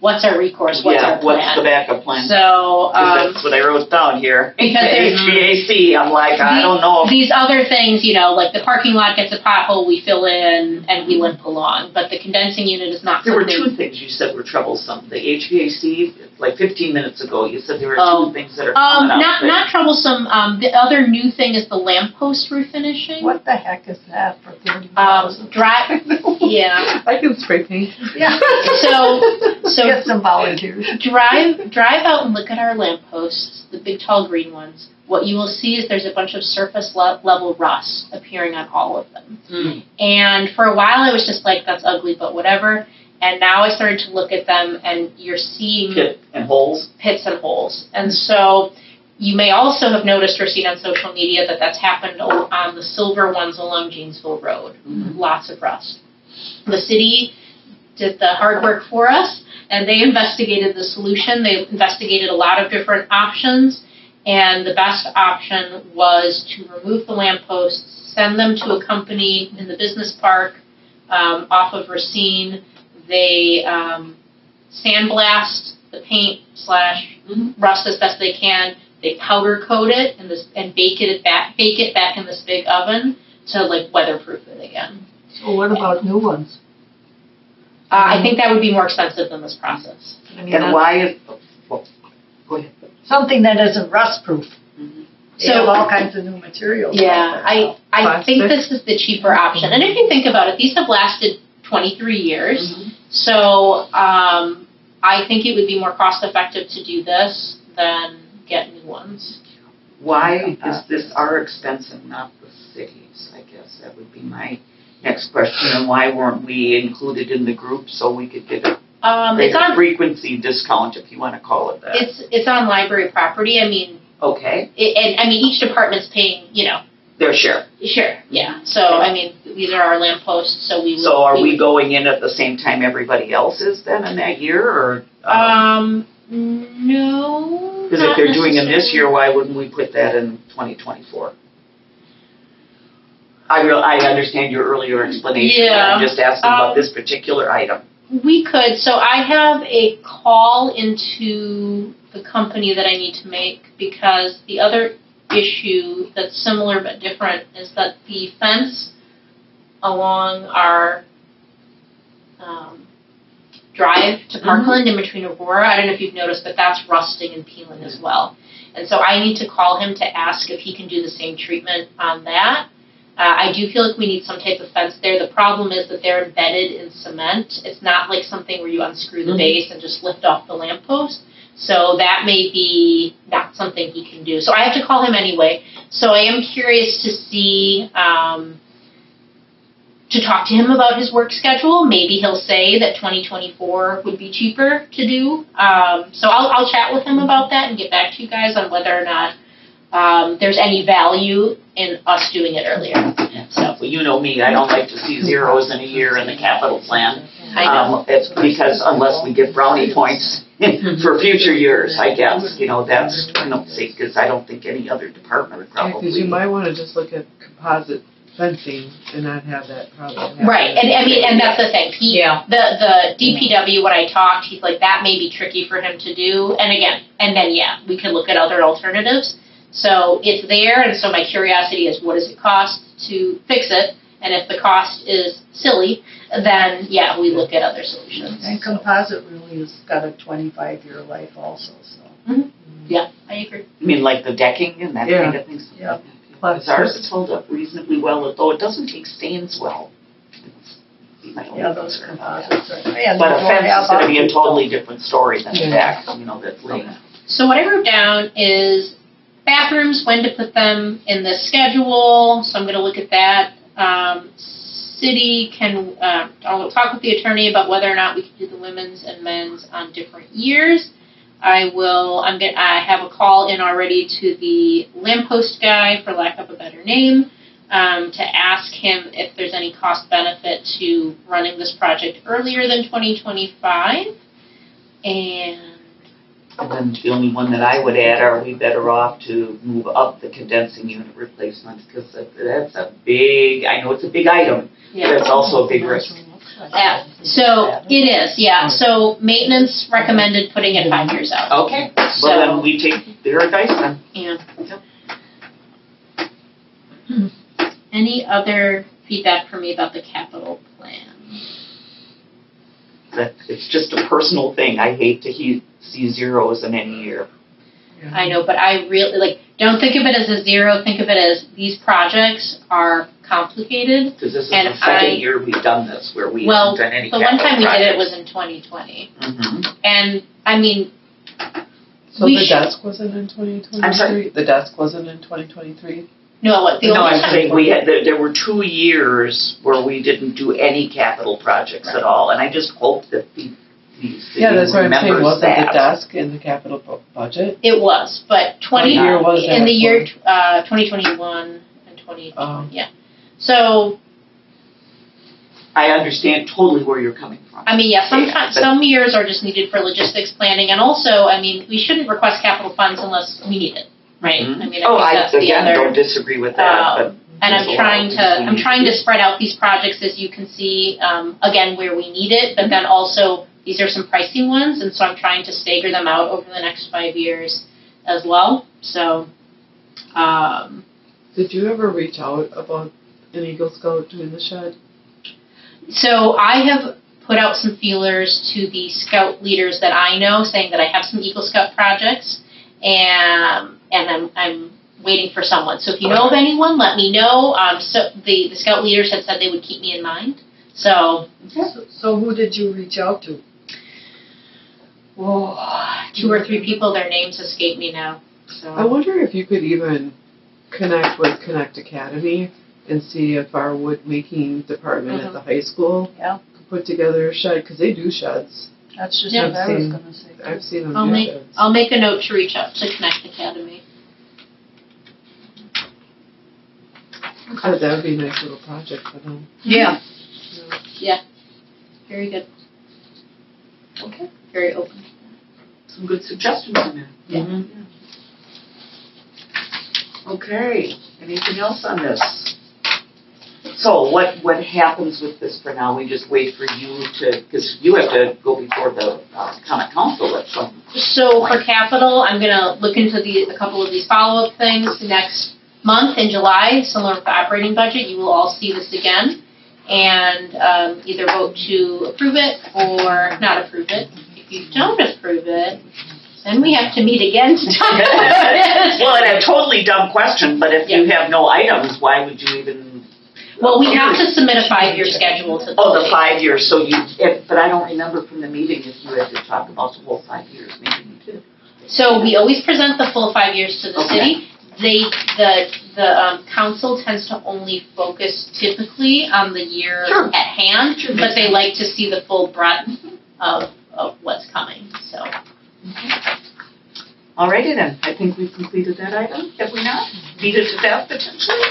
our recourse? What's our plan? What's the backup plan? So, 'Cause that's what I wrote down here. Because there's- HVAC, I'm like, I don't know. These other things, like the parking lot gets a pothole, we fill in and we limp along. But the condensing unit is not There were something. 2 things you said were troublesome. The HVAC, like 15 minutes ago, you said there were 2 things that are coming up. Not troublesome. The other new thing is the lamppost refinishing. What the heck is that for $30,000? Yeah. I can spray paint. Yeah. So Get some volunteers. drive out and look at our lampposts, the big tall green ones. What you will see is there's a bunch of surface level rust appearing on all of them. And for a while I was just like, that's ugly, but whatever. And now I started to look at them, and you're seeing Pit and holes. pits and holes. And so you may also have noticed or seen on social media that that's happened on the silver ones along Janesville Road. Lots of rust. The city did the hard work for us, and they investigated the solution. They investigated a lot of different options, and the best option was to remove the lampposts, send them to a company in the business park off of Racine. They sandblast the paint / rust as best they can. They powder coat it and bake it back in this big oven to weatherproof it again. So what about new ones? I think that would be more expensive than this process. I mean, And why is, well, go ahead. something that isn't rust-proof. They So- have all kinds of new materials. Yeah, out there now. I think this is the cheaper option. And if you think about it, these have lasted 23 years. So I think it would be more cost effective to do this than get new ones. Why is this our expense and not the city's? I guess that would be my next question. And why weren't we included in the group so we could get a It's on frequency discount, if you want to call it that? it's on library property. I mean, Okay, each department's paying, their share. Sure, yeah. So, I mean, these are our lampposts, so we would. So are we going in at the same time everybody else is then in that year, or? No. Because if they're doing them this year, why wouldn't we put that in 2024? I understand your earlier explanation, but I'm just asking about this particular item. We could. So I have a call into the company that I need to make, because the other issue that's similar but different is that the fence along our drive to Parkland in between Aurora. I don't know if you've noticed, but that's rusting and peeling as well. And so I need to call him to ask if he can do the same treatment on that. I do feel like we need some type of fence there. The problem is that they're embedded in cement. It's not like something where you unscrew the base and just lift off the lamppost. So that may be not something he can do. So I have to call him anyway. So I am curious to see, to talk to him about his work schedule. Maybe he'll say that 2024 would be cheaper to do. So I'll chat with him about that and get back to you guys on whether or not there's any value in us doing it earlier. So Well, you know me, I don't like to see zeros in a year in the capital plan. I know. It's because unless we get brownie points for future years, I guess, that's, because I don't think any other department would Because probably. you might want to just look at composite fencing and not have that problem happen. Right, and I mean, and that's the thing. Yeah. The DPW, when I talked, he's like, that may be tricky for him to do. And then we could look at other alternatives. So it's there, and so my curiosity is, what does it cost to fix it? And if the cost is silly, then we look at other solutions. And composite really has got a 25-year life also, so. Yeah, I agree. I mean, like the decking and that kind of thing. Yeah. Because ours has held up reasonably well, although it doesn't take stains well. It's my only Yeah, those concern. composites are. Yeah, But a they don't fence have is gonna be a up- totally different story than a deck, that's laying. So what I wrote down is bathrooms, when to put them in the schedule, so I'm going to look at that. City can, I'll talk with the attorney about whether or not we can do the women's and men's on different years. I have a call in already to the lamppost guy, for lack of a better name, to ask him if there's any cost benefit to running this project earlier than 2025. And then the only one that I would add, are we better off to move up the condensing unit replacement? Because that's a big, I know it's a big item, but it's also a big risk. So it is, So maintenance recommended putting it 5 years out. Okay, well then we take their advice then. Any other feedback for me about the capital plan? That it's just a personal thing. I hate to see zeros in any year. I know, but I really, don't think of it as a zero, think of it as these projects are complicated. Because this is the second year we've done this, where we haven't done any the capital one time we did it projects. was in 2020. Mm-hmm. And, I mean, So we the should- desk wasn't in 2023? I'm sorry? The desk wasn't in 2023? no, what, the No, only I'm time. saying we had, there were 2 years where we didn't do any capital projects at all, and I just hope that the Yeah, that's what I'm saying, remembers wasn't the that. desk in the capital budget? It was, but What year was that in the year, for? 2021 and 2020, Oh. So, I understand totally where you're coming from. I mean, sometimes, but- some years are just needed for logistics planning, and also, I mean, we shouldn't request capital funds unless we need it, right? Mhm. I mean, I think that's the again, other. don't disagree with that, but. And there's a lot of things we I'm need trying do. to spread out these projects, as you can see, again, where we need it, but then also, these are some pricey ones, and so I'm trying to stagger them out over the next 5 years as well, so, Did you ever reach out about an Eagle Scout doing the shed? So I have put out some feelers to the scout leaders that I know, saying that I have some Eagle Scout projects, and I'm waiting for someone. So if you know of anyone, let me know. So the scout leaders had said they would keep me in mind. So, So who did you reach out to? 2 or 3 people, their names escape me now. So I wonder if you could even connect with Connect Academy and see if our wood making department at the high school Yeah. could put together a shed, because they do sheds. That's just Yeah. what I was gonna say. I've seen them I'll do make sheds. I'll make a note to reach out to Connect Academy. But that would be a nice little project for them. Yeah. Very good. Okay. Very open. Some good suggestions in there. Yeah. Okay, anything else on this? So what happens with this for now? We just wait for you to, because you have to go before the common council at some. So for capital, I'm gonna look into a couple of these follow-up things next month in July, similar to the operating budget. You will all see this again. and either vote to approve it or not approve it. If you don't approve it, then we have to meet again to talk about it. Well, and a totally dumb question, but if you have no items, why would you even? Well, we have to submit a 5-year schedule to the Oh, the state. 5 years, so but I don't remember from the meeting if you had to talk about the whole 5 years, maybe you did. So we always present the full 5 years to the Okay. city. The council tends to only focus typically on the year Sure. at hand, Sure. but they like to see the full breadth of what's coming, so. Alrighty then, I think we've completed that item, have we not? Beat it to death potentially?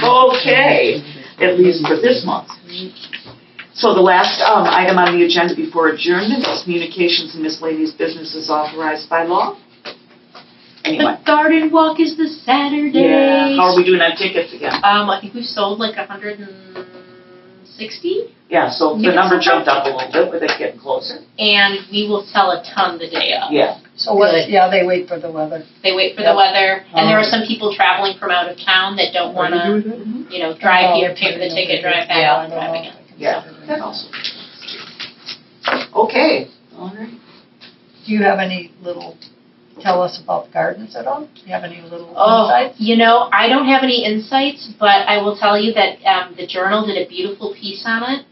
Okay, at least for this month. So the last item on the agenda before adjournment is communications and miscellaneous business authorized by law. Anyway, The garden walk is this Saturday. yeah, how are we doing on tickets again? I think we've sold like 160, Yeah, so the Maybe number it's jumped up a little bit, but it's getting closer. and we will sell a ton the day of. Yeah, So what, yeah, they wait for the weather. They wait for Yep. the weather, and there are some people traveling from out of town that don't Are you wanna, doing that? drive Oh, here, pay for the ticket, drive back, Yeah, I and don't drive know again. if I can yeah, consider that it. also. Okay, all right. Do you have any little, tell us about the gardens at all? Do you have any little Oh, insights? I don't have any insights, but I will tell you that the Journal did a beautiful piece on it.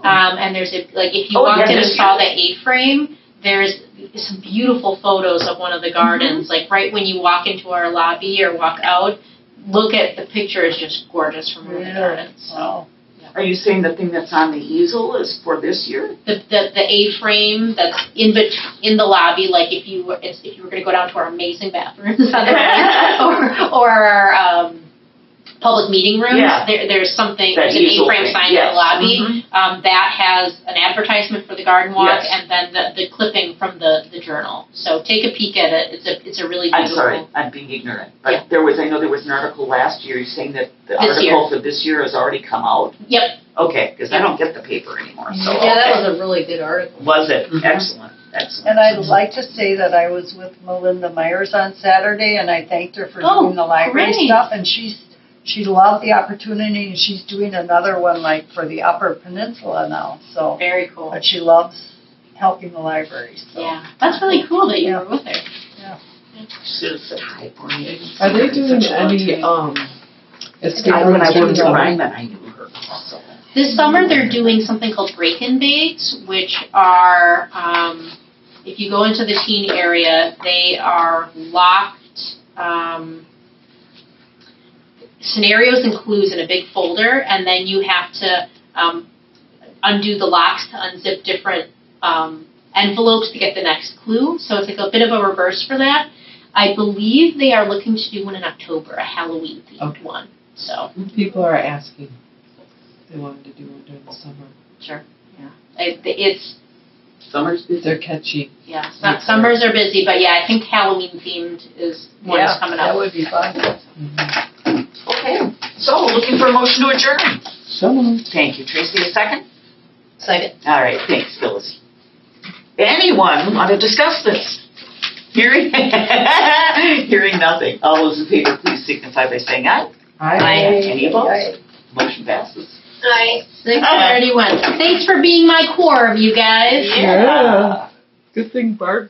And there's if you Oh, walked yeah, in and this saw the A-frame, there's some beautiful photos of one of the gardens. Like right when you walk into our lobby or walk out, look at the picture is just gorgeous from one of the Really? gardens. So Wow. Are you saying the thing that's on the easel is for this year? the A-frame that's in the lobby, like if you were going to go down to our amazing bathrooms on the right, or our public meeting rooms, Yeah. there's something, That there's an easel A-frame thing, sign yes. in the lobby. Mhm. That has an advertisement for the garden walk, Yes. and then the clipping from the Journal. So take a peek at it. It's a really I'm beautiful. sorry, I'm being ignorant, but Yeah. I know there was an article last year, you're saying that the This year. article for this year has already come out? Yep. Okay, because I don't get the paper anymore, so, Yeah, that okay. was a really good article. Was it? Mhm. Excellent, excellent. And I'd like to say that I was with Melinda Myers on Saturday, and I thanked her for Oh, doing the library great. stuff, and she loved the opportunity, and she's doing another one like for the Upper Peninsula now, so. Very cool. But she loves helping the libraries, so. Yeah, that's really cool that you were with her. Should have said hi for me. Are they doing any, escape When I rooms worked during in the Rhinebeck, I knew her, so. This summer, they're doing something called break-in bags, which are, if you go into the teen area, they are locked, scenarios and clues in a big folder, and then you have to undo the locks to unzip different envelopes to get the next clue. So it's like a bit of a reverse for that. I believe they are looking to do one in October, a Halloween-themed Okay. one. So. People are asking. They wanted to do one during the summer. Sure. Yeah. It's Summer's busy. They're catchy. yeah. Summers are busy, but yeah, I think Halloween themed is one is coming that up. would be fun. Okay, so looking for a motion to adjourn. So moved. Thank you, Tracy, a second? Second. All right, thanks, Phyllis. Anyone want to discuss this? Hearing nothing. All those in favor, please signify by saying aye. Any opposed? Motion passes. Aye. 6:31. Thanks for being my quorum, you guys. Yeah. Good thing Barb's